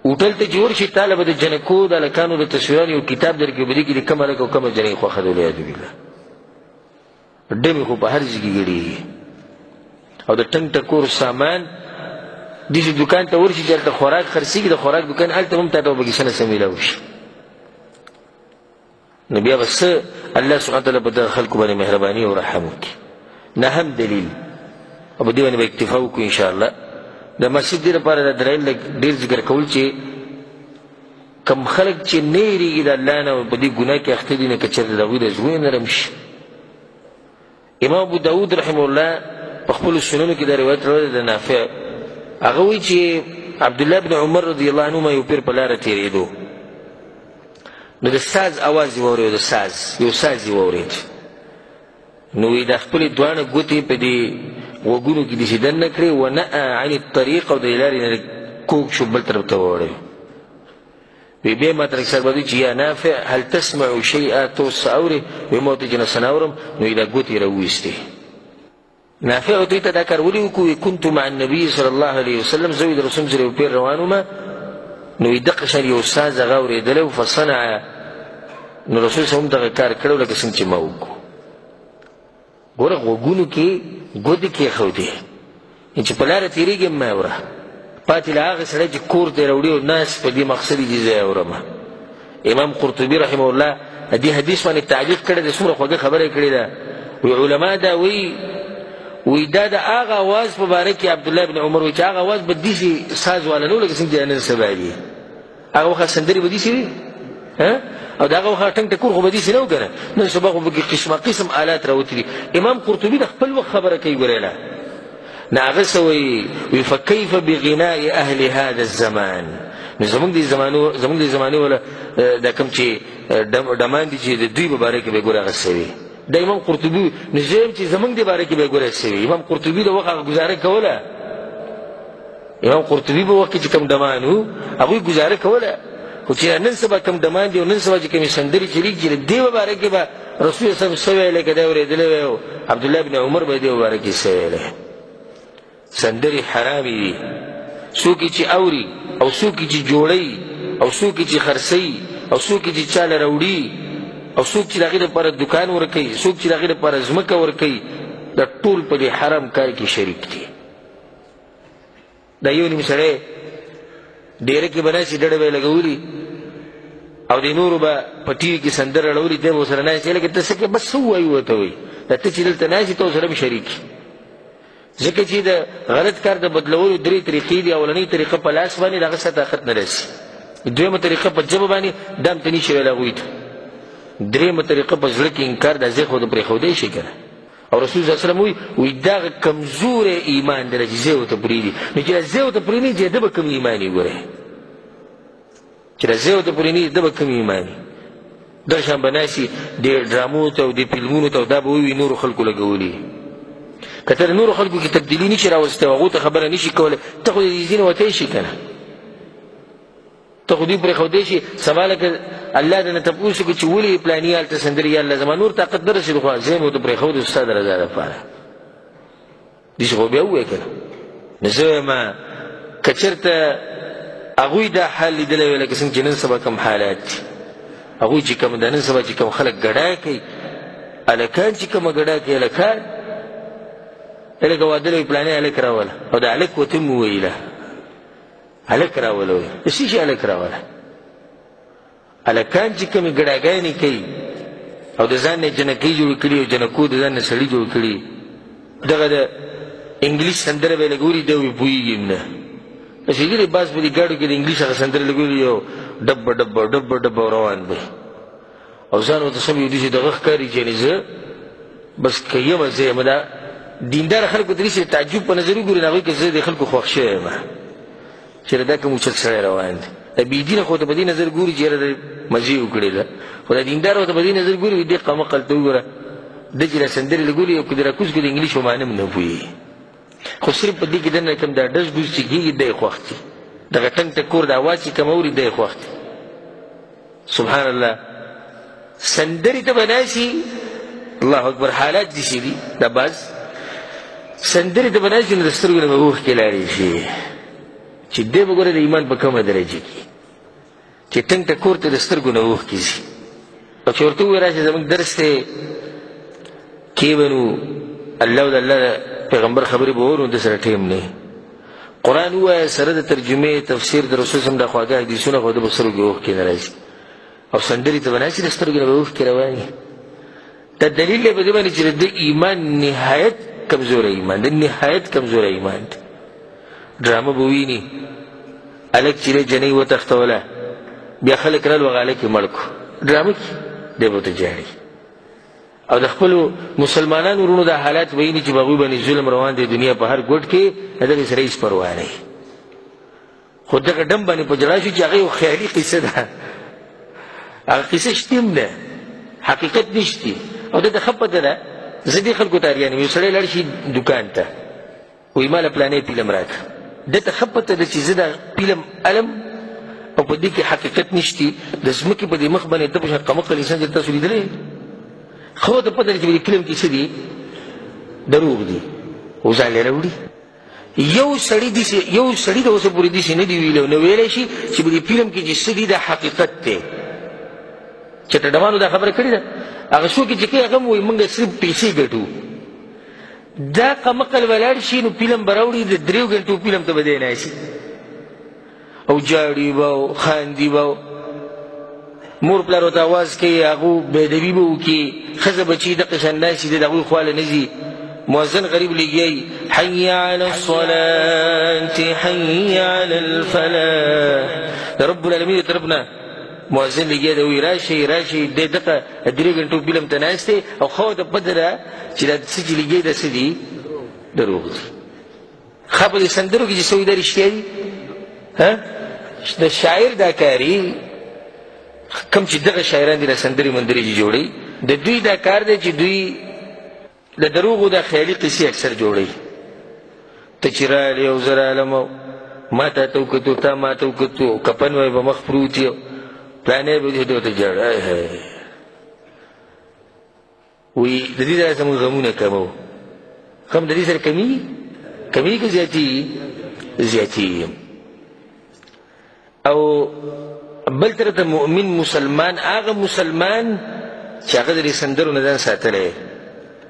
هوټل ته چې ورشي تاله به د جنکو د هلکانو د تصویرانو یو کتاب درکړي، په دې کې د کوم هلک او کومه جنۍ خوښه ده. والعیاذ بالله. ډمې خو په هر ځای کې ګډېږي، او د ټنګ ټکور سامان دې دکان ته ورشي چې هلته خوراک خرڅېږي، د خوراک دکان هلته هم تا ته به کیسه نه څه میلاو شي. نو بیا به څه الله سبحانه وتعالی په دغه خلکو باندې مهرباني او رحم وکړي. نهم دلیل، او په دې باندې به اکتفا وکړو انشاءالله. د مسجد دې لپاره د دلایل ډېر ذکر کول چې کم خلک چې نه یېرېږي د الله نه او په دې ګناه کې اخته دي نه که چېرته د هغوی د زړونه نرم شي. امام ابو داود رحمه الله په خپلو سننو کې دا روایت راوړی د نافع، هغه وایي چې عبدالله بن عمر رضی الله عنهما یو پیر په لاره تېرېدو، نو د ساز اواز یې واورېد، یو ساز یې واورېد، نو وایي دا خپلې دواړه ګوتې په دې غوږونو کې داسې دننه کړې، ونأى عن الطریق، او د لارې نه کوږ شو بل طرف ته واوړوي. وی بیا ما ته صاحب وایي چې یا نافع هل تسمع شیئا، ته اوس څه اورې؟ وایي ما ورته چې نه څه نه اورم. نو دا ګوتې یې راوویستې. نافع ورته ته دا کار ولې وکړو؟ كنت مع النبي صلی الله علیه وسلم، زه د رسول سره یو پیر روان وم، نو وایي دقه شان یو ساز هغه اورېدلی و، فصنع، نو رسول صلی الله علیه وسلم دغه کار کړی لکه څنګه چې ما وکړو. ګوره غوږونو کې ګوتې کېښودې چې په لاره تېرېږي مه اوره، پاتې له هغه سړی چې کور ته یې راوړي او ناست په دې مقصد چې زه یې اورم. امام قرطبي رحمه الله دې حدیث باندې تعلیق کړی دی، څومره خوږه خبره یې کړې ده. وی علما دا وی دا د هغه اواز په باره کې عبدالله بن عمر وایي چې هغه اواز به داسې ساز والا نه و لکه څنګه چې نن سبا دي. هغه وخت سندرې به داسې وي او د هغه وخت ټنګ ټکور خو به داسې نه و که نه، نن سبا خو پکې قسمه قسم آلات راوتي دي. امام قرطبي د خپل وخت خبره کوي ګورېله، نه هغه څه وایي فکیف بغناء اهل هذا الزمان، نو زموږ د زمانې والا دا کوم چې ډمان دي چې د دوی په باره کې به ګوره هغه څه وي. د امام قرطبي نو زه یم چې زموږ د باره کې به ګوره څه وي. امام قرطبي د وخت هغه ګزاره کوله، امام قرطبي په وخت کې چې کوم ډمان و هغوی ګزاره کوله، خو چې نن سبا کوم ډمان دي او نن سبا چې کومې سندرې چلېږي د دې په باره کې به رسول صاحب څه ویلی که دا اورېدلی وی او عبدالله بن عمر به دې په باره کې څه ویلی. سندرې حرامې دي، څوک چې اوري او څوک چې جوړوي او څوک چې خرڅوي او څوک چې چا له راوړي او څوک چې د هغې دپاره دکان ورکوي، څوک چې د هغې دپاره ځمکه ورکوي، دا ټول په دې حرام کار کې شریک دي. دا یو نیم سړی ډیره کې به ناستې ډډه به یې لګولي او د نورو به په ټي وي کې سندره اړولي، دی به ورسره ناست لکه ته څه کې بس څه ووایي ورته وایي، دا ته چې دلته ناست یې ته ورسره هم شریک یې. ځکه چې د غلط کار د بدلولو درې طریقې دي. اولنۍ طریقه په لاس باندې د هغه څه طاقت نه رسي، دویمه طریقه په ژبه باندې دا هم ته نشي ویلی هغوی ته، درېیمه طریقه په زړه کې انکار، دا ځای خو د پرېښودی شي که نه. او رسول صلی الله علیه وسلم وایي دغه کمزوری ایمان دی چې ځای ورته پرېږدي، نو چې دا ځای ورته پرېږدي چې د به کوم ایمان یې ګورئ، چې دا ځای ورته پرېږدي د به کوم ایمان یې. دغه شان به ناستي د ډرامو ته او د فلمونو ته او دا به ووي نورو خلکو لګولي. که ته د نورو خلکو کې تبدیلي نشي راوستی او هغو ته خبره نشي کولی، ته خو د دې ځینې وتی شي که نه، ته خو دوی پرېښودی شي. سبا لکه الله دنه تپوس وکړي چې ولې پلاني هلته سندرې یا الله زما نور طاقت نه رسېدو، خو زه یې ورته پرېښودی ستا د رضا دپاره، داسې خو بیا ووایه که نه. نو زه وایم که چېرته هغوی دا حال لیدلی وی لکه څنګه چې نن سبا کوم حالات دي، هغوی چې کوم د نن سبا چې کوم خلک ګډا کوي، هلکان چې کومه ګډا کوي، هلکان لکه واده وي پلانې هلک راوله او د هلک وته مو ویله هلک راوله وي د څه شي هلک راوله. هلکان چې کومې ګډاګانې کوي او د ځان نه جنکۍ جوړ کړي او جنکو د ځان نه سړي جوړ کړي، دغه د انګلیس سندره به یې لګولي دی وایي پوهېږي هم نه. چې ګورې بعض په دې ګاډو کې د انګلیس هغه سندرې لګولي او ډبه ډبه ډبه ډبه روان به او ځان ورته سم یو داسې دغه ښکاري چې یعنې زه بس که یمه زه یم. دا دیندار خلکو ته داسې تعجب په نظر وګوري، هغوی که زه د خلکو خوښ شوی یم چې دا کوم اوچت سړی روان دی. د بېدینه خو ته په دې نظر ګوري چې یاره د مزې وکړې ده، خو د دیندار ورته په دې نظر ګوري دې قمقل ته وګوره ده چې دا سندرې لګولي او که د راکوز کړي د انګلیش په معنی هم نه پوهېږي، خو صرف په دې کې دننه کوم دا ډز ډوز چې کېږي دی یې خوښ دي، دغه ټنګ ټکور د اواز چې کوم اوري دی یې خوښ دي. سبحان الله. سندرې ته به ناستي، الله اکبر، حالات داسې دي دا بعض سندرې ته به ناستي نو د سترګو نه به اوښکې لاړې شي چې دی به ګوره د ایمان په کومه درجه کې چې ټنګ ټکور ته د سترګو نه اوښکې ځي. او چې ورته ووایي راشي زموږ درس دی کې به نو الله او د الله پیغمبر خبرې به وورو، د سره ټیم نه قرآن ووایه سره د ترجمې تفسیر د رسول صلی الله علیه وسلم د خواږه حدیثونه، خو د به سترګو اوښکې نه راځي او سندرې ته به ناستي د سترګو نه به اوښکې روانې. دا دلیل دی په دې باندې چې د ایمان نهایت کمزوری ایمان دی، نهایت کمزوری ایمان دی. ډرامه به ویني هلک چې دی جنۍ وتښتوله بیا خلک رال هغه هلک یې مړ کړو ډرامه کې دی به ورته جاړي او د خپلو مسلمانانو وروڼو دا حالات ویني چې په هغوی باندې ظلم روان دی دنیا په هر ګوټ کې د دغې سره هېڅ پروا نه خو دغه ډم باندې په جړا شو چې هغه یو خیالي قصه ده هغه قصه شتې هم ده حقیقت نشتی او ده ته ښه پته ده زه دې خلکو ته اریان یم یو سړی لاړ شي دوکان ته وایي ما له پلانې فلم راکړه ده ته ښه پته ده چې زه دا فلم علم او په دې کې حقیقت نشتی د ځمکې په دې مخ باندې ته په شان قمقل انسان چې تاسو لیدلی خو ته پته ده چې په دې فلم کې څه دي دروغ دي او ځان یې راوړي یو سړي د اوسه پورې داسې نه دي ویلی نه ویلی شي چې په دې فلم کې چې څه دي دا حقیقت دی چټډمانو دا خبره کړې ده هغه څوک چې کوي هغه هم وایي موږ صرف پیسې ګټو دا قمقل ولاړ شي نو فلم به راوړي د 3 ګنټو فلم ته به دی ناستي او جاړي به او خاندي به مور پلار ورته اواز کوي هغو بېادبي به وکړي ښځه بچي دقه شان ناستي دی د هغوی خواله نه ځي مؤذن غریب لګیایي حي على الصلاة حي على الفلاح د رب العالمین د طرف نه مؤذن لګیا دی وایي راشئ دی دغه 3 ګنټو فلم ته ناست دی او ښه ورته پته ده چې دا څه چې لګیا دا څه دي دروغ دي ښه په دې سندرو کې چې څه وي دا رښتیا دي د شاعر دا کاري کوم چې دغه شاعران دي دا سندرې مندرې چې جوړوي د دوی دا کار دی چې دوی د دروغو دا خیالي قصې اکثر جوړوي ته چې رالې او زه رالم او ما تا ته وکتو تا ما ته وکتو کپن وایي به مخ پروت یو پلانې به دې ورته جاړه وایي د دې سره زموږ غمونه کمو غم د دې سره کمیږي که زیاتېږي او بل طرف ته مؤمن مسلمان هغه مسلمان چې هغه د دې سندرو نه ځان ساتلی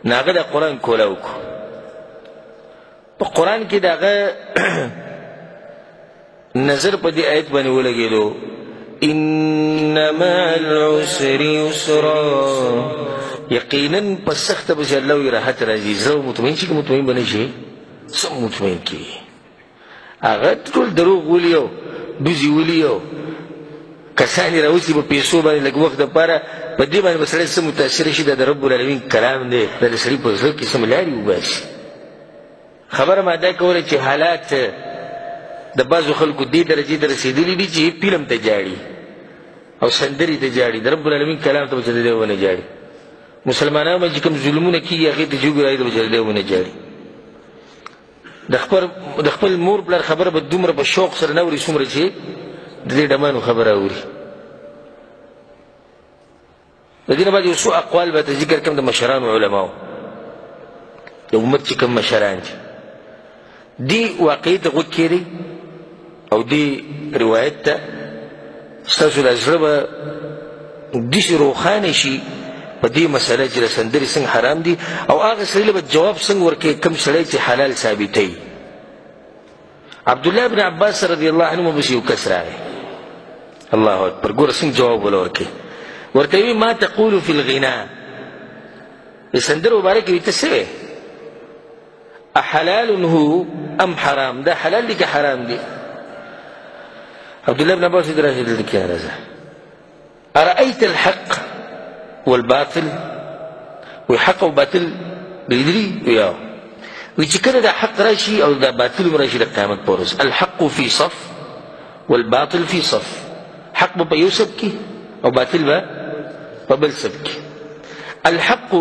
نو هغه د قرآن کوله وکړو په قرآن کې د هغه نظر په دې آیت باندې ولګېدو ان مع العسر یسرا یقینا په سخته پسې الله وایي راحت راځي زړه مطمئن شي که مطمئن به نه شي سم مطمئن کېږي هغه ټول دروغ ولیو دوزي ولیو کسان یې راوځي په پیسو باندې لږ وخت دپاره په دې باندې به سړی څه متاثره شي دا د رب العالمین کلام دی دا د سړي په زړه کې څه لارې وباسي خبره ما دا کوله چې حالات د بعضو خلکو دې درجې ته رسېدلي دي چې فلم ته جاړي او سندرې ته جاړي د رب العالمین کلام ته به چې د دی ونه جاړي مسلمانانو باندې چې کوم ظلمونه کېږي هغې ته جوګ رایي ته به چې د دی ونه جاړي د خپل مور پلار خبره به دومره په شوق سره نه اوري څومره چې د دې ډمانو خبره اوري د دې نه بعد یو څو اقوال به ته ذکر کړم د مشرانو علماو د امت چې کوم مشران دي دې واقعي ته غوږ کېږدئ او دې روایت ته ستاسو د زړه به داسې روښانه شي په دې مسله چې د سندرې څنګه حرام دي او هغه سړي له به جواب څنګه ورکوي کوم سړی چې حلال ثابتوي عبدالله بن عباس رضی الله عنهما بس یو کس راغی الله اکبر ګوره څنګه جواب ولا ورکوي ورته وی ما تقول فی الغنا د سندرو باره کې ته څه وایې احلال هو ام حرام دا حلال دي که حرام دي عبدالله بن عباس دراسه دلته کې راځه ارأيت الحق والباطل وحق وباطل لیدلی ویا وی چې کله دا حق راشي او دا باطل راشي د قیامت په ورځ الحق في صف والباطل في صف حق به په یو صف کې او باطل به په بل صف کې الحق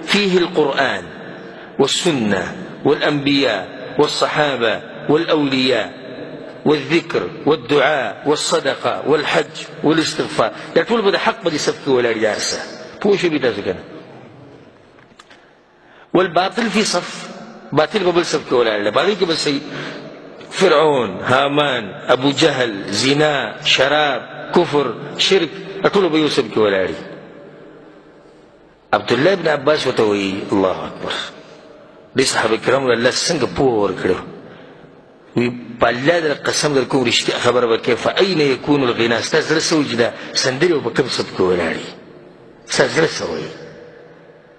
فيه القرآن والسنة والأنبياء والصحابة والأولياء والذكر والدعاء والصدقة والحج والاستغفار دا ټول به د حق په دې صف کې ولاړ دي هر څه پوه شوې تاسو که نه والباطل في صف باطل په بل صف کې ولاړ دی په هغې کې به فرعون هامان ابو جهل زنا شراب کفر شرک دا ټول به یو صف کې ولاړ دي عبدالله بن عباس ورته وایي الله اکبر دې صحابه کرامو الله څنګه پوه ورکړو وی په الله در قسم در کوم رښتیا خبره به کوې فاین یکون الغنا ستا زړه څه وایي چې دا سندرې به په کوم صف کې ولاړ دي ستا زړه څه وایي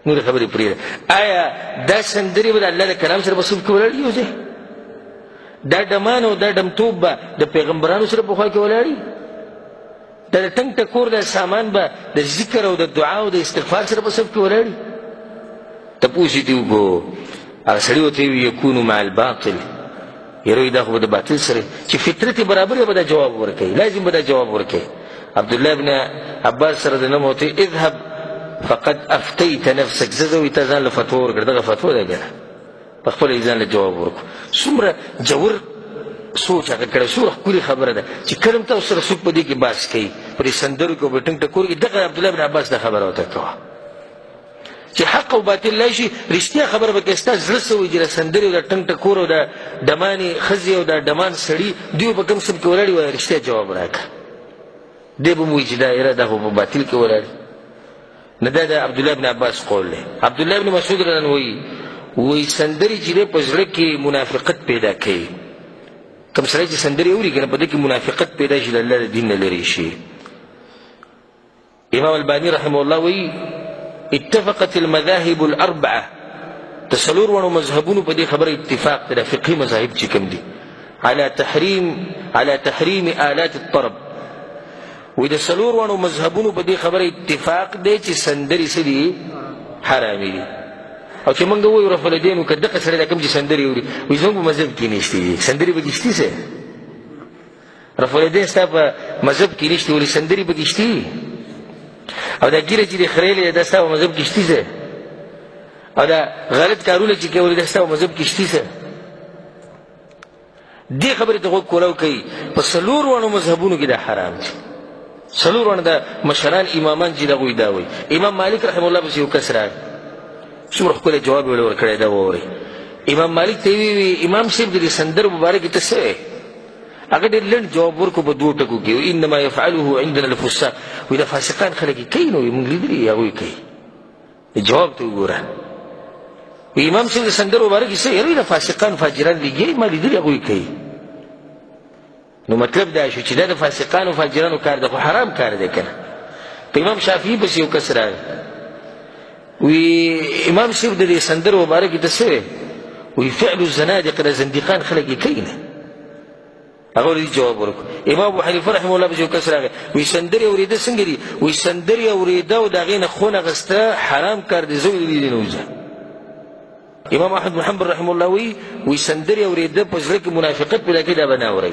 نورې خبرې پرېږده آیا دا سندرې به د الله د کلام سره په صف کې ولاړ دي یو ځای دا ډمان او دا ډمتوب به د پیغمبرانو سره په خوا کې ولاړي؟ دا د ټنګ ټکور دا سامان به د ذکر او د دعا او د استغفار سره په صف کې ولاړي؟ تپوس یې دې وکړو. هغه سړي ورته وویل یکونو مع الباطل، یروي دا خو به د باطل سره چې فطرت یې برابر به دا جواب ورکوي، لازم به دا جواب ورکوي. عبدالله ابن عباس سره د نوم ورته اذهب فقد افتیت نفسک، زه وی تا ځان له فتوا ورکړه، دغه فتوا ده ګنه په خپله یې ځان له جواب ورکړو. څومره جور سوچ هغه کړی، څومره ښکلې خبره ده چې کله هم تاسو سره څوک په دې کې بحث کوي، په دې سندرو کې او په ټنګ ټکور کې، دغه عبدالله بن عباس دا خبره ورته کوه چې حق او باطل لا شي. رښتیا خبره به کې ستا زړه څه وایي چې د سندرې او د ټنګ ټکور او د ډمانې ښځې او د ډمان سړي دوی په کوم صف کې ولاړي وایي، رښتیا جواب راکړه. دی به م وایي چې دا یاره دا خو په باطل کې ولاړي. نه دا د عبدالله بن عباس قول دی. عبدالله بن مسعود رضی وایي سندرې چې دی په زړه کې منافقت پیدا کوي. کوم سړی چې سندرې اوري که نه په دې کې منافقت پیدا شي، د الله د دین نه لرې شي. امام الباني رحمه الله وایي اتفقت المذاهب الاربعه، د څلور وړو مذهبونو په دې خبره اتفاق دی، فقهي مذاهب چې کوم دي، على تحریم آلات الطرب. وی د څلور وړو مذهبونو په دې خبره اتفاق دی چې سندرې څه دي؟ حرامې دي. او چې موږ وایو رفع الیدین، که دغه سړی دا کوم چې سندرې اوري، وایي زموږ په مذهب کې نشته دي، سندرې پکې شته څه؟ رفع الیدین ستا په مذهب کې نشته، ولې سندرې پکې شته؟ او دا ګیره چې د خریلې دا ستا په مذهب کې شته څه؟ او دا غلط کارونه چې کوي دا ستا په مذهب کې شته څه؟ دې خبرې ته غوږ کولاو کوي. په څلور وړو مذهبونو کې دا حرام دي. څلور وړو د مشران امامان چې دغوی دا وایي. امام مالک رحمه الله پسې یو کس راغی، څومره ښکلی جواب یې ورکړی، دا واورئ. امام مالک ته یې وویل امام صاحب د دې سندرو مبارک ته څه وایې؟ هغه ډېر لنډ جواب ورکړو په دوو ټکو کې، انما یفعله عندنا الفساق، وایي دا فاسقان خلک یې کوي، نو موږ لیدلي هغوی کوي. جواب ته وګوره، وایي امام صاحب د سندرو مبارک څه یې؟ دا فاسقان فاجران لیږي، ما لیدلي هغوی کوي. نو مطلب دا شو چې دا د فاسقانو فاجرانو کار ده، خو حرام کار دی که نه. په امام شافعي پسې یو کس راغی، وی امام صاحب د دې سندرو مبارک ته څه وایي؟ وی فعل الزنادقه، د زندیقان خلک یې کوي نه. هغه ورته جواب ورکړو. امام ابو حنیفه رحمه الله پسې یو کس راغی، وی سندرې اورېده څنګه دي؟ وی سندرې اورېده او د هغې نه خون اخیسته حرام کار دی، زه ویلي دي نه وځه. امام احمد بن حنبل رحمه الله وی سندرې اورېده په زړه کې منافقت پیدا کوي، دا به نه اورئ.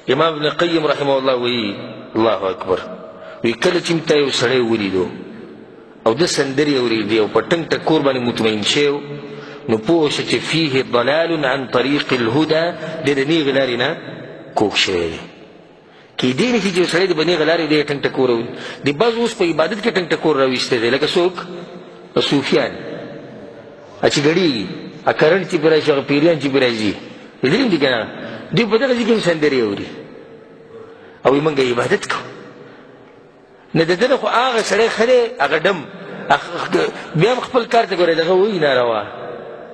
امام ابن قیم رحمه الله وی الله اکبر، وی کله چې متا یو سړی ولیدو او د سندرې اورېدې او په ټنګ ټکور باندې مطمئن شو، نو پوه شه چې فيه ضلال عن طریق الهدى، د نیغې لارې نه کوږ شوی دی. کیدی نه شي چې یو سړی د نیغې لارې دی ټنګ ټکور اوري. د بعض اوس په عبادت کې ټنګ ټکور راویستی دی، لکه څوک؟ صوفیان چې ګډېږي، کرنټ چې پرې راشي، هغه پیریان چې پرې راځي، لیدلي هم دي که نه؟ دوی په دغه ځای کې هم سندرې اوري او وایي موږ عبادت کوو. نه د ده نه خو هغه سړی ښه دی، هغه ډم بیا هم خپل کار ته ګورئ، دغه وایي ناروا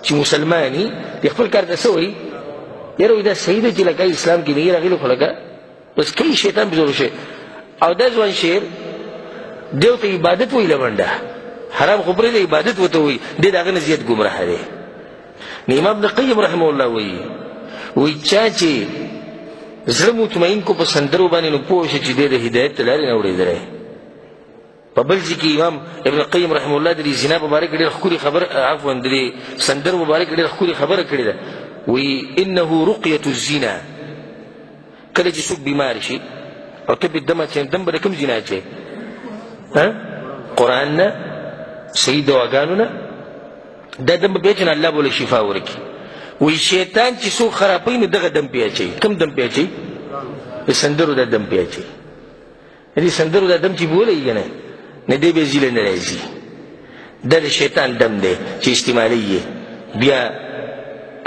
چې مسلمان یي، د خپل کار ته څه وایي؟ یاره وایي دا صحیح ده چې لکه اسلام کې نه یې راغلي، خو لکه بس کوي شیطان پې زور شي. او دا ځوان شعر دی ورته عبادت وایي، لمنډه حرام خو پرېږده، عبادت ورته وایي، دی د هغه نه زیات ګمراه دی. نو امام ابن قیم رحمه الله وایي چا چې زړه مطمئن کو په سندرو باندې، نو پوه شه چې دی د هدایت ته لارې نه اورېدلی. په بل ځای کې امام ابن قیم رحمه الله د دې زنا په باره کې ډېره ښکلې خبره، عفوا د دې سندرو په باره کې ډېره ښکلې خبره کړې ده. وایي انه رقیة الزنا، کله چې څوک بیمار شي او ته دم اچوې، دم به د کوم زنا اچوې؟ قرآن نه، صحیح دواګانو نه، دا دم به بیا چې الله به له شفا ورکړي. وی شیطان چې څوک خرابوي نو دغه دم پې اچوي. کوم دم پې اچوي؟ د سندرو دا دم پې اچوي. د سندرو دا دم چې بولئ که نه، نه دی بیا زیله نه راځي، دا د شیطان دم دی چې استعمالوي یې. بیا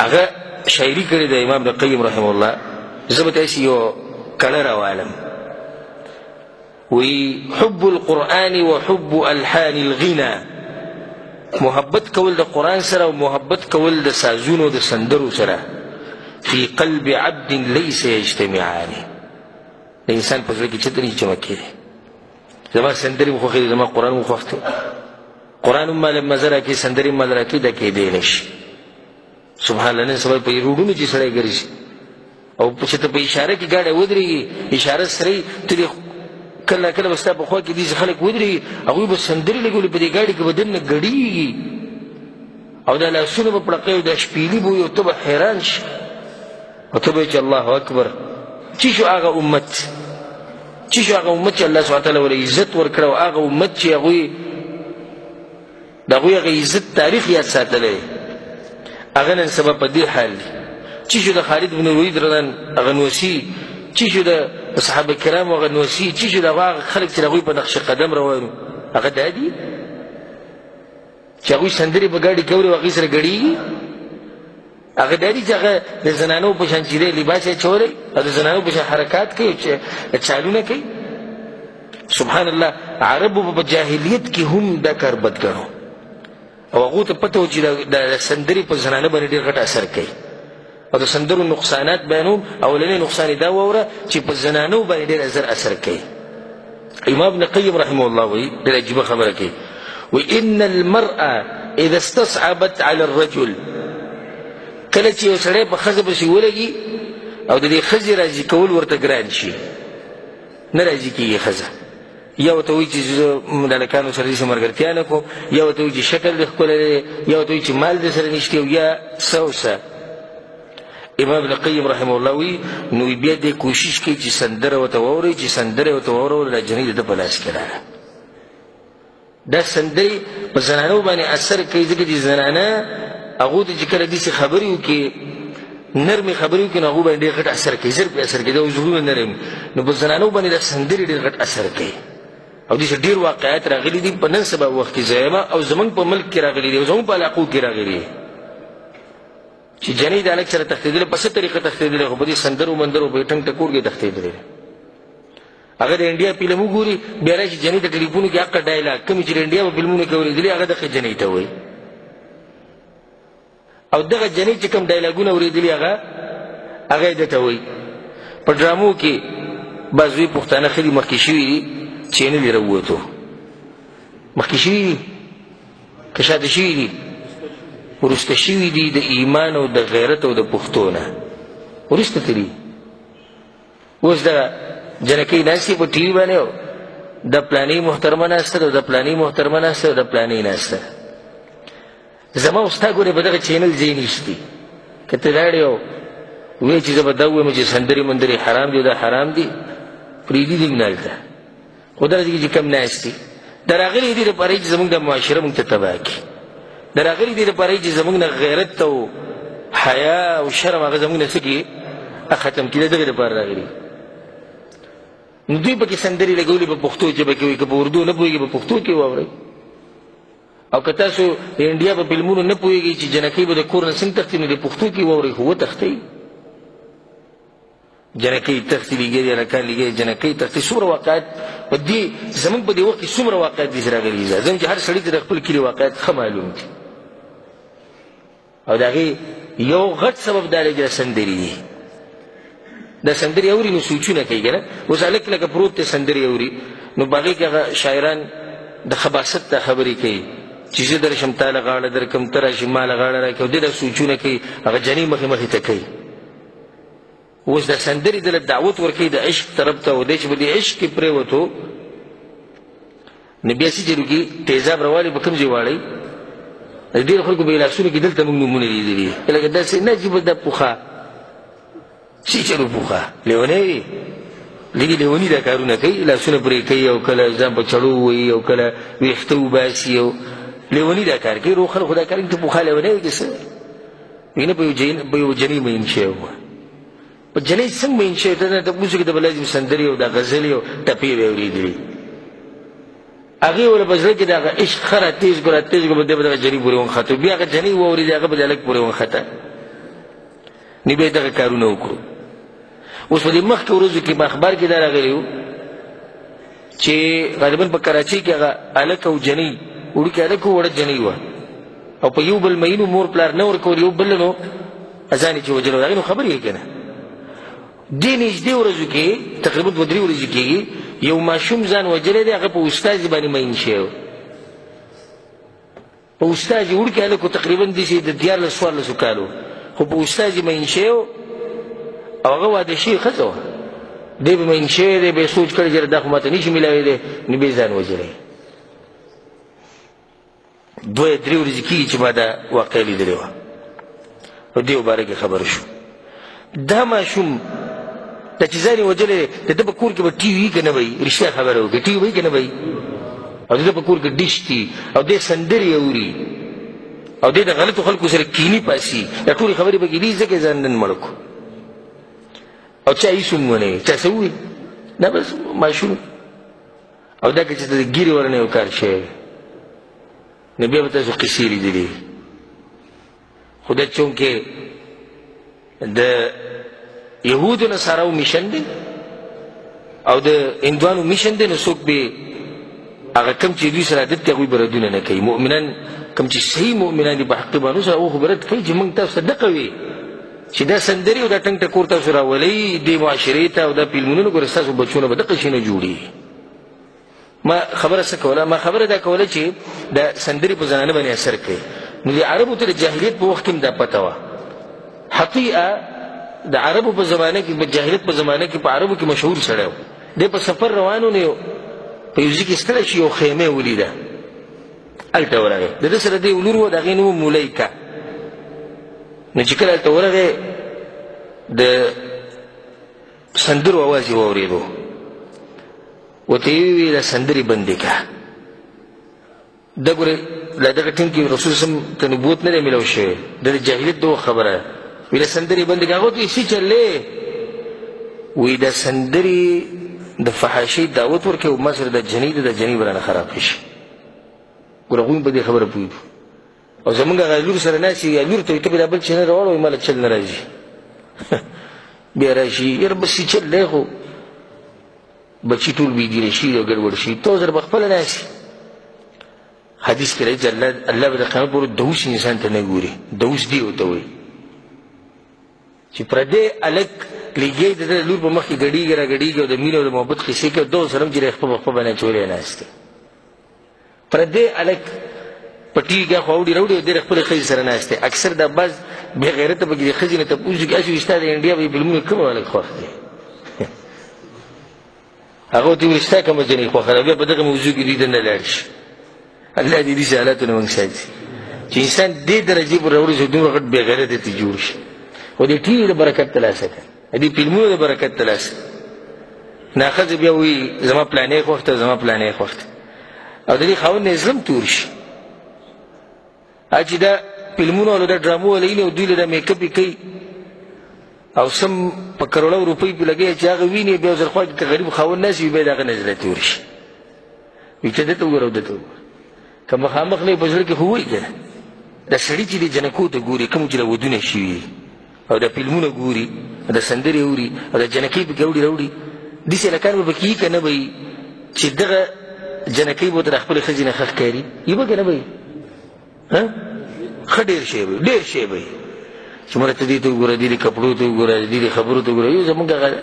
هغه شاعري کړې ده امام ابن قیم رحمه الله، زه به تاسې یو کړه راوالم. وی حب القرآن و حب الحان الغنا، محبت کول د قرآن سره او محبت کول د سازونو د سندرو سره، فی قلب عبد لیس یجتمعان، د انسان په زړه کې چېرته نه جمع کېدی. زما سندرې مو خوښې دي، زما قرآن مو خوښ دی، قرآن هم ماله مزه راکړي، سندرې هم ماله راکړي، دا کېدی نه شي. سبحان الله نن سبا په روډونو چې سړی ګرځي او چې ته په اشاره کې ګاډی ودرېږي اشاره سره ته کله کله به ستا په خوا کې داسې خلک ودرېږي هغوی به سندرې لګولي په دې ګاډي کې به دننه ګډېږي او دا لاسونه به پړقوي او دا شپېلي به وي او ته به حیران شي او ته به چې الله اکبر چې شو هغه امت چې الله سبحانه وتعالی ورله عزت ورکړه او هغه امت چې هغوی د هغوی هغه عزت تاریخ یاد ساتلی هغه نن سبا په دې حال دی چې شو د خالد بن ولید هغه نوسي چې شو د صحابه کرامو هغه نوسي چې شو د هغه خلک چې هغوی په نقش قدم روان هغه دا دي چې هغوی سندرې په ګاډي کې اوري او هغوی سره ګډېږي هغه دا دي چې هغه د زنانو په شان چې دی لباس یې اچولی او د زنانو په شان حرکات کوي چالونه کوي سبحان الله عربو په جاهلیت کې هم دا کار بد ګڼو او هغو ته پته و چې د سندرې په زنانه باندې ډېر غټ اثر کوي او د سندرو نقصانات بیانوم اولنی نقصان دا واوره چې په زنانو باندې ډېر زر اثر کوي امام ابن قیم رحمه الله وایي ډېره عجیبه خبره کوي وایي ان المرأة اذا استصعبت على الرجل کله چې یو سړی په ښځه پسې ولګي او د دې ښځې راضي کول ورته ګران شي نه راضي کېږي ښځه یا ورته وایي چې زه د هلکانو سره داسې ملګرتیا نه کوم یا ورته وایي چې شکل دې ښکلی دی یا ورته وایي چې مال دې سره نشته او یا څه او څه امام ابن قیم رحمه الله وی نو بیا دې کوشش کوي چې سندره ورته واوري چې سندره ورته واورو دا جنۍ د ده په لاس کې راغله دا سندرې په زنانو باندې اثر کوي ځکه چې زنانه هغو ته چې کله داسې خبرې وکړي نرمې خبرې وکړي نو هغو باندې ډېر غټ اثر کوي زر پرې اثر کوي دا زړونه نرم نو په زنانو باندې دا سندرې ډېر غټ اثر کوي او داسې ډېر واقعات راغلي دي په نن سبا وخت کې زیمه او زموږ په ملک کې راغلي دي او زموږ په علاقو کې راغلي دي چې جنۍ د هلک سره تښتېدلې په څه طریقه تښتېدلې خو په دې سندرو مندرو په ټنګ ټکور کې تښتېدلې هغه د انډیا فلم وګوري بیا راشي جنۍ د ټلیفون کې حقه ډایلاګ کومې چې د انډیا په فلمونو کې اورېدلې هغه دغه جنۍ ته وایي او دغه جنۍ چې کوم ډایلاګونه اورېدلي هغه یې درته وایي په ډرامو کې بعض وی پښتانه ښځې مخکې شوي دي چې نه دي راووتو مخکې شوي دي که شاته شوي دي وروسته شوي دي د ایمان او د غیرت او د پښتو نه وروسته تلي اوس دغه جنکۍ ناستې په ټي وي باندې او د پلانې محترمه ناسته ده او د پلانې محترمه ناسته ده او د پلانې ناسته زما او ستا ګورې په دغه چینل ځای نشتي که ته لاړې او وایې چې زه به دا ووایم چې سندرې مندرې حرام دي او دا حرام دي پرېږدي دي نه هلته خو دغسې کې چې کم ناست دي دا راغلي دي دپاره چې زموږ د معاشره موږ ته تباه کړي دا راغلي دي دپاره چې زموږ نه غیرت او حیا او شرم هغه زموږ نه څه کړي ختم کړي دغې دپاره راغلي نو دوی پکې سندرې لګولې په پښتو ژبه کې وایي که په اردو نه پوهېږي په پښتو کې واورئ او که تاسو د انډیا په فلمونو نه پوهېږئ چې جنکۍ به د کور نه څنګه تښتي نو د پښتو کې واورئ خو وتښتئ جنکۍ تښتي لګېږي هلکان لګېږي جنکۍ تښتي څومره واقعات په دې زموږ په دې وخت کې څومره واقعات داسې راغلي دي زموږ چې هر سړي ته د خپل کلي واقعات ښه معلوم دي او د هغې یو غټ سبب دا دی چې دا سندرې دي دا سندرې اوري نو سوچونه کوي که نه اوس هلک لکه پروت دی سندرې اوري نو په هغې کې هغه شاعران د خباست ته خبرې کوي چې زه درشم تاله غاړه درکم ته راشي ماله غاړه راکړي او دې دا سوچونه کوي هغه جنۍ مخې مخې ته کوي اوس دا سندرې دله دعوت ورکوي د عشق طرف ته او دی چې په دې عشق کې پرېوتو نو بیا څه چلو کې تیزاب روالي په کوم ځای واړئ ډېرو خلکو به یې لاسونو کې دلته موږ نومونه لیدلي لکه داسې نه عجیبه دا پوخه څه چلو پوخه لیونی وي لږې لیوني دا کارونه کوي لاسونه پرې کوي او کله ځان په چړو ووهي او کله ویښته وباسي او لیوني دا کار کوي روغ خلک خو دا کار کوي ته پوخه لیونی وي که څه وي نه په یو جنۍ مین شوی وه په جنۍ څنګه مین شوی ته نه تپوس کې د به لازم سندرې او دا غزلې او ټپې به یې اورېدلې هغې وله په زړه کې د هغه عشق ښه راتېز کړو راتېز کړو دی به دغه جنۍ پورې ونښته بیا هغه جنۍ واورېدې هغه به د هلک پورې ونښته نو بیا یې دغه کارونه وکړو اوس په دې مخکې ورځو کې په اخبار کې دا راغلی و چې غالبا په کراچۍ کې هغه هلک او جنۍ وړوکی هلک و وړه جنۍ وه او په یو بل مینو مور پلار نه ورکول یو بل نو ځان یې چې وجلو د هغې نو خبرې یې که نه دې نږدې ورځو کې تقریبا 2-3 ورځې کېږي یو ماشوم ځان وجلی دی هغه په استاذ باندې مین شوی په استاذ یې وړوکی هلک و تقریبا داسې د 14 کالو خو په استاد مین شوی او هغه واده شوې ښځه وه دی به مین شوی دی به یې سوچ کړی چې دا خو ماته نشي میلاویدی نو به یې ځان وژلی 2 یا 3 ورځې کېږي چې ما دا واقع لیدلې وه او دې باره کې خبر شو دا ماشوم دا چې ځان یې وژلی دی د ده په کور کې به ټي وي که نه به وي رښتیا خبره وکړي ټي وي به وي که نه به وي او د ده په کور کې ډش دي او دی سندرې اوري او دی د غلطو خلکو سره کینی پاسي دا ټولې خبرې به کېدي ځکه یې ځان نن مړ کړو او چا هېڅ هم ونه چا څه وویل نه بس ماشوم او دا که چې ته د ګیرې ورنه یو کار شوی نو بیا به تاسو قصې لیدلې خو دا چونکې د یهودو نصاراو میشن دی او د هندوانو میشن دی نو څوک به هغه کم چې دوی سره عادت کوي هغوی به ردونه نه کوي مؤمنان کم چې صحیح مؤمنان دي په حقیبانو سره هغو خو به رد کوي چې موږ تاسو ته دقه وي چې دا سندرې او دا ټنګ ټکور تاسو راولئ دې معاشرې ته او دا فلمونونه ګوره ستاسو بچونه به دقه شي نه جوړېږي ما خبره څه کوله ما خبره دا کوله چې دا سندرې په زنانه باندې اثر کوي نو د عربو ته د جاهلیت په وخت کې هم دا پته وه حقیقه د عربو په زمانه کې په جاهلیت په زمانه کې په عربو کې مشهور سړی و دی په سفر روانو نه په یو ځای کې ستړی شي یو خیمه ولیده هلته ورغی د ده سره دی ولور و د هغې نوم ملیکه نو چې کله هلته ورغی د سندرو اواز یې واورېدو ورته یې وویل سندرې بندې کړه دا ګورې لا دغه ټیم کې رسول صم ته نبوت نه دی میلاو شوی دا د جاهلیت د وخت خبره ویله سندرې بندې کړه هغه ورته وایي څه چلې وایي دا سندرې د فحاشۍ دعوت ورکوي او ما سره دا جنۍ ده دا جنۍ به رانه خرابه شي ګوره هغوی په دې خبره پوهېږو او زمونږ هغه لور سره ناست وي لور ته وایي ته به دا بل چې نه راوړه وایي ماله چل نه راځي بیا راشي یاره بس یې چل دی خو بچي ټول بېدینه شي او ګډوډ شي تو سره به خپله ناست حدیث کې راځي چې الله به د قیامت پورې دوس انسان ته نه ګوري دوس دی ورته وایي چې پردی هلک لګیا د ده لور په مخ کې ګډېږي را ګډېږي او د مینې او د محبت قصې کوي دغو سره هم چې خپل په خپل باندې اچولی ناست دی پردی هلک په ټي وي کې خو اوړي راوړي او دی خپلې ښځې سره ناست دی اکثر دا بعض بې غیرته پکې د ښځې نه تپوس وکړي هسې وایي ستا د انډیا به فلمونه کوم هلک خوښ دی هغه ورته ویل ستا کومه جنۍ خوښه ده بیا په دغه موضوع کې دوی ته نه لاړ شي الله دې داسې حالاتو نه موږ ساتي چې انسان دې درجې پورې راورسېږي دومره غټ بې غیرته ته جوړ شي خو دې ټي وي د برکت ترلاسه کړه دې فلمونو د برکت ترلاسه نه ښځه بیا وایي زما پلانې خوښ ته زما پلانې خوښ ته او د دې خاوند نه زړه تور شي چې دا فلمونو او دا ډرامو ولوي او دوی له دا میک اپ یې کوي او سم په کروڑو روپۍ پې لګوي چې هغه ویني بیا ځل خوا کې که غریب خاوند ناست وي بیا د هغه نه زړه تور شي وایي ته دته وګوره او دته وګوره که مخامخ نه وي په زړه کې خو وایي که نه دا سړي چې د جنکو ته ګوري کوم چې له ودونه شوي او دا فلمونه ګوري دا سندرې اوري او دا جنکۍ پکې اوړي راوړي داسې هلکان به پکې وي که نه به وي چې دغه جنکۍ به ورته د خپلې ښځې نه ښه ښکاري وي به که نه به وي ښه ډېر شی به وي ډېر شی به وي چې مړه ته دې ته وګوره دې کپړو ته وګوره دې خبرو ته وګوره یو زمونږ هغه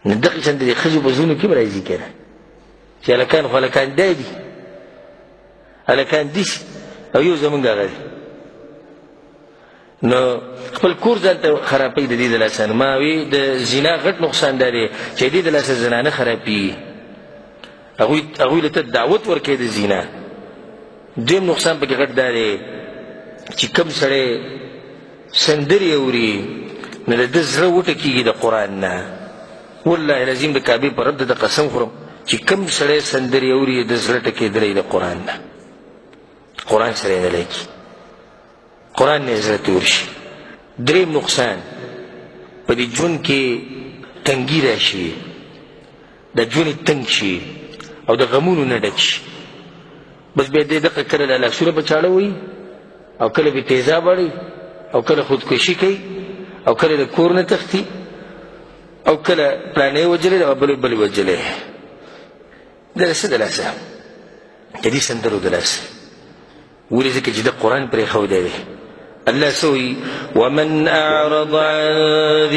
نو دغه شان د ښځو په زړونو کې هم راځي که نه چې هلکان خو هلکان دی دي هلکان داسې او یو زمونږ هغه دی نو خپل کور ځان ته خرابوي د دې د لاسه ما وی د زنا غټ نقصان دا دی چې دې د لاسه زنانه خرابېږي هغوی له ته دعوت ورکوي د زنا دویم نقصان پکې غټ دا دی چې کوم سړی سندرې اوري نو د ده زړه وټکېږي د قرآن نه والله العظیم د کعبې په رب د قسم خورم چې کوم سړی سندرې اوري د زړه ټکېدلی د قرآن نه قرآن سره یې نه لګي قرآن نه زړه تور شي دریم نقصان په دې ژوند کې تنګي راشي د ژوند تنګ شي او د غمونو نه ډک شي بس بیا دې دقه کله له لاسونه په چاړه وایي او کله به تیزاب اړوي او کله خودکشي کوي او کله د کور نه تښتي او کله پلانې وجلې او بلې وجلې د لاسه د لاسه د دې سندرو د لاسه ولې ځکه چې د قرآن پرېښودی دی الله سوي ومن أعرض عن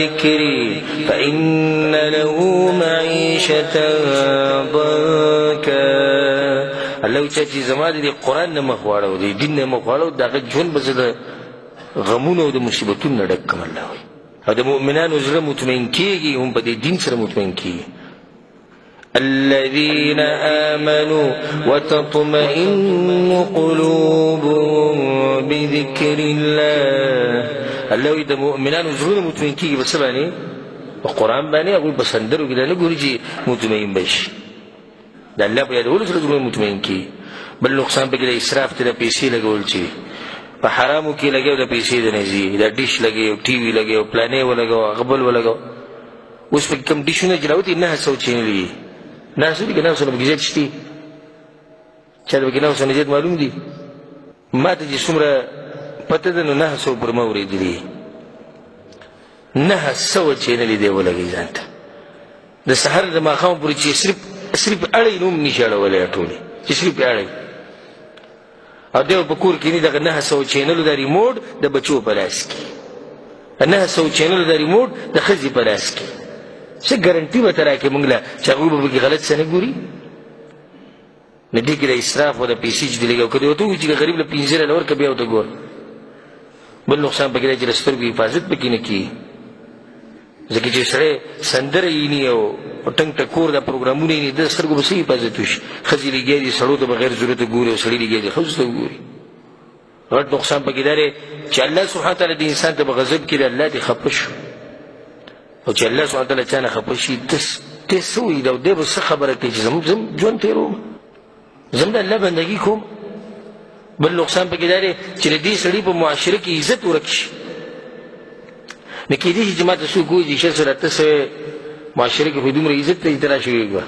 ذكري فإن له معيشة ضنكا الله چې زما د قرآن نه مخ واړو دی دین نه مخ واړو دغه ژوند به زه د غمونو او د مصیبتونو نه ډک کړم الله وایي او د مؤمنانو زړه مطمئن کېږي هم په دې دین سره مطمئن کېږي الذين آمنوا وتطمئن قلوبهم بذكر الله الله وایي د مؤمنانو زړونه مطمئن کېږي په څه باندې په قرآن باندې هغوی په سندرو کې دا نه ګوري چې مطمئن به شي د الله په یادولو سره زړونه مطمئن کېږي بل نقصان پکې د اسراف ته د پیسې لګول چې په حرامو کې لګي د پیسې د نه ځي دا ډیش لګي او ټي وي لګي او پلانې ولګو هغه بل ولګو اوس پکې کوم ډیشونه چې راوتي 900 چینلې 900 کې 900 پکې زیات شتي چا د پکې 900 نه زیات معلوم دي ما ته چې څومره پته ده نو 900 پر ما اورېدلي 900 چینلې دی ولګي ځان ته د سحر د ماښام پورې چې صرف اړی نوم نشي اړولی ټولې چې صرف اړی او دیو په کور کې نه دغه 900 چینلو د ریموټ د بچو په لاس کې 900 چینلو د ریموټ د ښځې په لاس کې څه ګارنټي به ته راکړې موږ له چې هغوی به پکې غلط څه نه ګوري نو دې کې د اسراف او د پیسې چې دې لګوي که دې ورته ووایي چې غریب له 15 ورکړه بیا ورته ګور بل نقصان پکې دی چې د سترګو حفاظت پکې نه کېږي ځکه چې سړی سندره ییني او ټنګ ټکور دا پروګرامونه یې د سترګو به څه حفاظت وشي ښځې لګیا دي سړو ته بغیر ضرورته ګوري او سړي لګیا دي ښځو ته ګوري غټ نقصان پکې دا دی چې الله سبحانه تعالی د انسان ته په غضب کړي الله دې خفه شو او چې الله سبحانه تعالی چا نه خفه شي ته څه وایي دا دی به څه خبره کوي چې زم ژوند تېروم زم د الله بندګي کوم بل نقصان پکې دا دی چې د دې سړي په معاشره کې عزت ورک شي نه کېدی شي چې ما ته څوک وایي چې ښه سره ته څه معاشره کې خو دومره عزت ته اعتراض شوی وه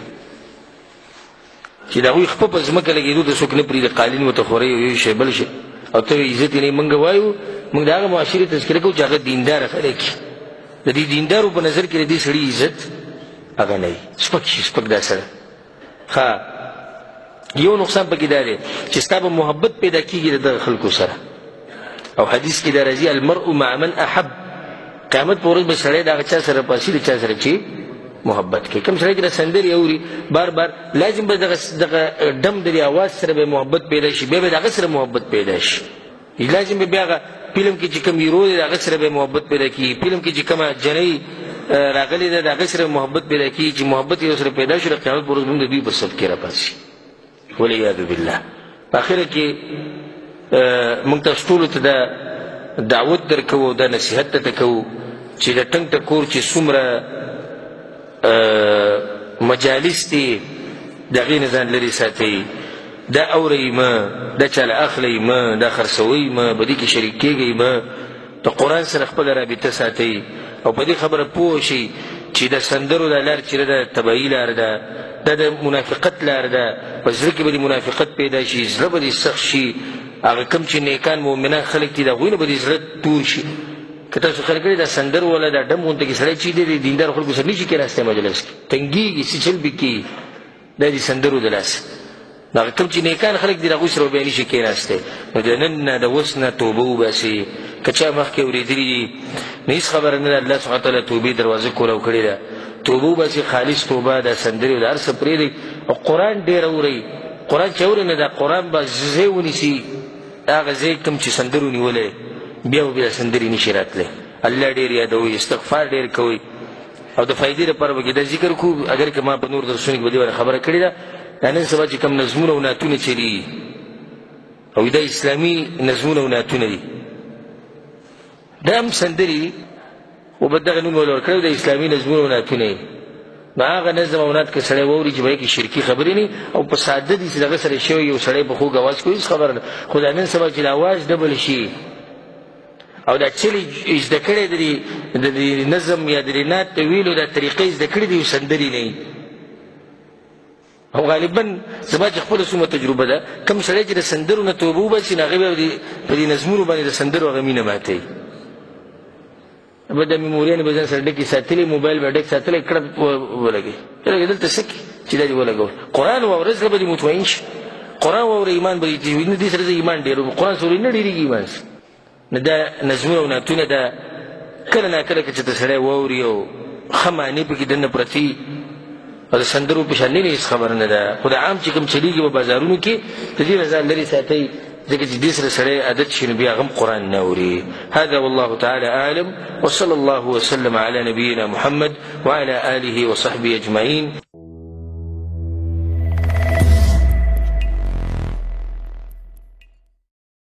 چې د هغوی خپه په ځمکه لګېدو ته څوک نه پرېږدي قالین ورته خورئ او یو شی بل شي او ته عزت یې نه موږ وایو موږ د هغه معاشرې تذکره کوو چې هغه دینداره خلک د دې دیندارو په نظر کې د دې سړي عزت هغه نه وي سپک شي سپک دا سره ښه یو نقصان پکې دا دی چې ستا به محبت پیدا کېږي د دغه خلکو سره او حدیث کې دا راځي المرء مع من احب قیامت په ورځ به سړی د هغه چا سره پاسي د چا سره چې محبت کوي کوم سړی چې د سندرې اوري بار بار لازم به دغه ډم د اواز سره به محبت پیدا شي بیا به د هغه سره محبت پیدا شي لازم به بیا هغه فلم کې چې کوم هیرو دی د هغه سره به محبت پیدا کېږي فلم کې چې کومه جنۍ راغلې ده د هغه سره محبت پیدا کېږي چې محبت یې سره پیدا شي د قیامت په ورځ موږ د دوی په صف کې راپاسي والعیاذ بالله په اخره کې موږ تاسو ټولو ته دا دعوت درکوو دا نصیحت ته کوو چې د ټنګ ټکور چې څومره مجالس دي د هغې نه ځان لرې ساتئ دا اورئ مه دا چاله اخلئ مه دا خرڅوئ مه په دې کې شریک کېږئ مه د قرآن سره خپله رابطه ساتئ او په دې خبره پوه شئ چې د سندرو دا لار چې ده تباهي لار ده دا د منافقت لار ده په زړه کې به د منافقت پیدا شي زړه به دې سخت شي هغه کوم چې نیکان مؤمنان خلک دي د هغوی نه به دې زړه تور شي که تاسو خیال کړئ دا سندر والا دا ډم غونته کې سړی چې دی د دیندار خلکو سره نشي کېناستی مجلس کې تنګېږي سیچل به کېږي دا د سندرو د لاسه هغه کوم چې نیکان خلک دي د هغوی سره بیا نشي کېناستی نو د نن نه د اوس نه توبه وباسئ که چا مخکې اورېدلي دي نو هېڅ خبره نه ده الله سبحانه تعالی توبې دروازه کولاو کړې ده توبه وباسئ خالص توبه دا سندرې او د هر څه پرېږدئ او قرآن ډېر اورئ قرآن چې اورئ نه دا قرآن به ځای ونیسي هغه ځای کوم چې سندرو نیولی بیا به بیا سندرې نشي راتلی الله ډېر یادوئ استغفار ډېر کوئ او د فایدې لپاره به دا ذکر کوو اگر که ما په نور درسونو کې به دې باندې خبره کړې ده دا نن سبا چې کوم نظمونه او نعتونه چلېږي او دا اسلامي نظمونه او نعتونه دي دا هم سندرې دي و به دغه نوم ولور کړی د اسلامي نظمونه او نعتونه یې نو هغه نظم او نعت که سړی واوري چې به یې کې شرکي خبرې نه او په ساده دي چې دغه سره شوی یو سړی په خوږ اواز کوي هېڅ خبره نه خو دا نن سبا چې د اواز ډبل شي او دا چلی زده کړی د نظم یا د نعت د ویلو دا طریقې زده کړې دي یو سندرې نه او غالبا زما چې خپله څومره تجربه ده کوم سړی چې د سندرو نه توبه وباسي نو هغې به په دې نظمونو باندې د سندرو هغه مینه ماتوي به د میموریانې به ځان سره ډکې ساتلې موبایل به ډک ساتلی کړه ولګوي دلته څه کړي چې دا دې ولګوي قرآن واوره زړه به دې مطمئن شي قرآن واوره ایمان به دې دې سره زه ایمان ډېر قرآن سره نه ډېرېږي ایمان نه دا نظمونه او نعتونه دا کله ناکله که چې ته سړی واوري او ښه معنې پکې دننه پرتې او د سندرو په شان نه هېڅ خبره نه ده خو د عام چې کوم چلېږي په بازارونو کې د دې نه ځان لرې ساتئ ځکه چې دې سره سړی عادت شي نو بیا هغه هم قرآن نه اوري. هذا والله تعالى أعلم، وصلى الله وسلم على نبينا محمد وعلى آله وصحبه أجمعين.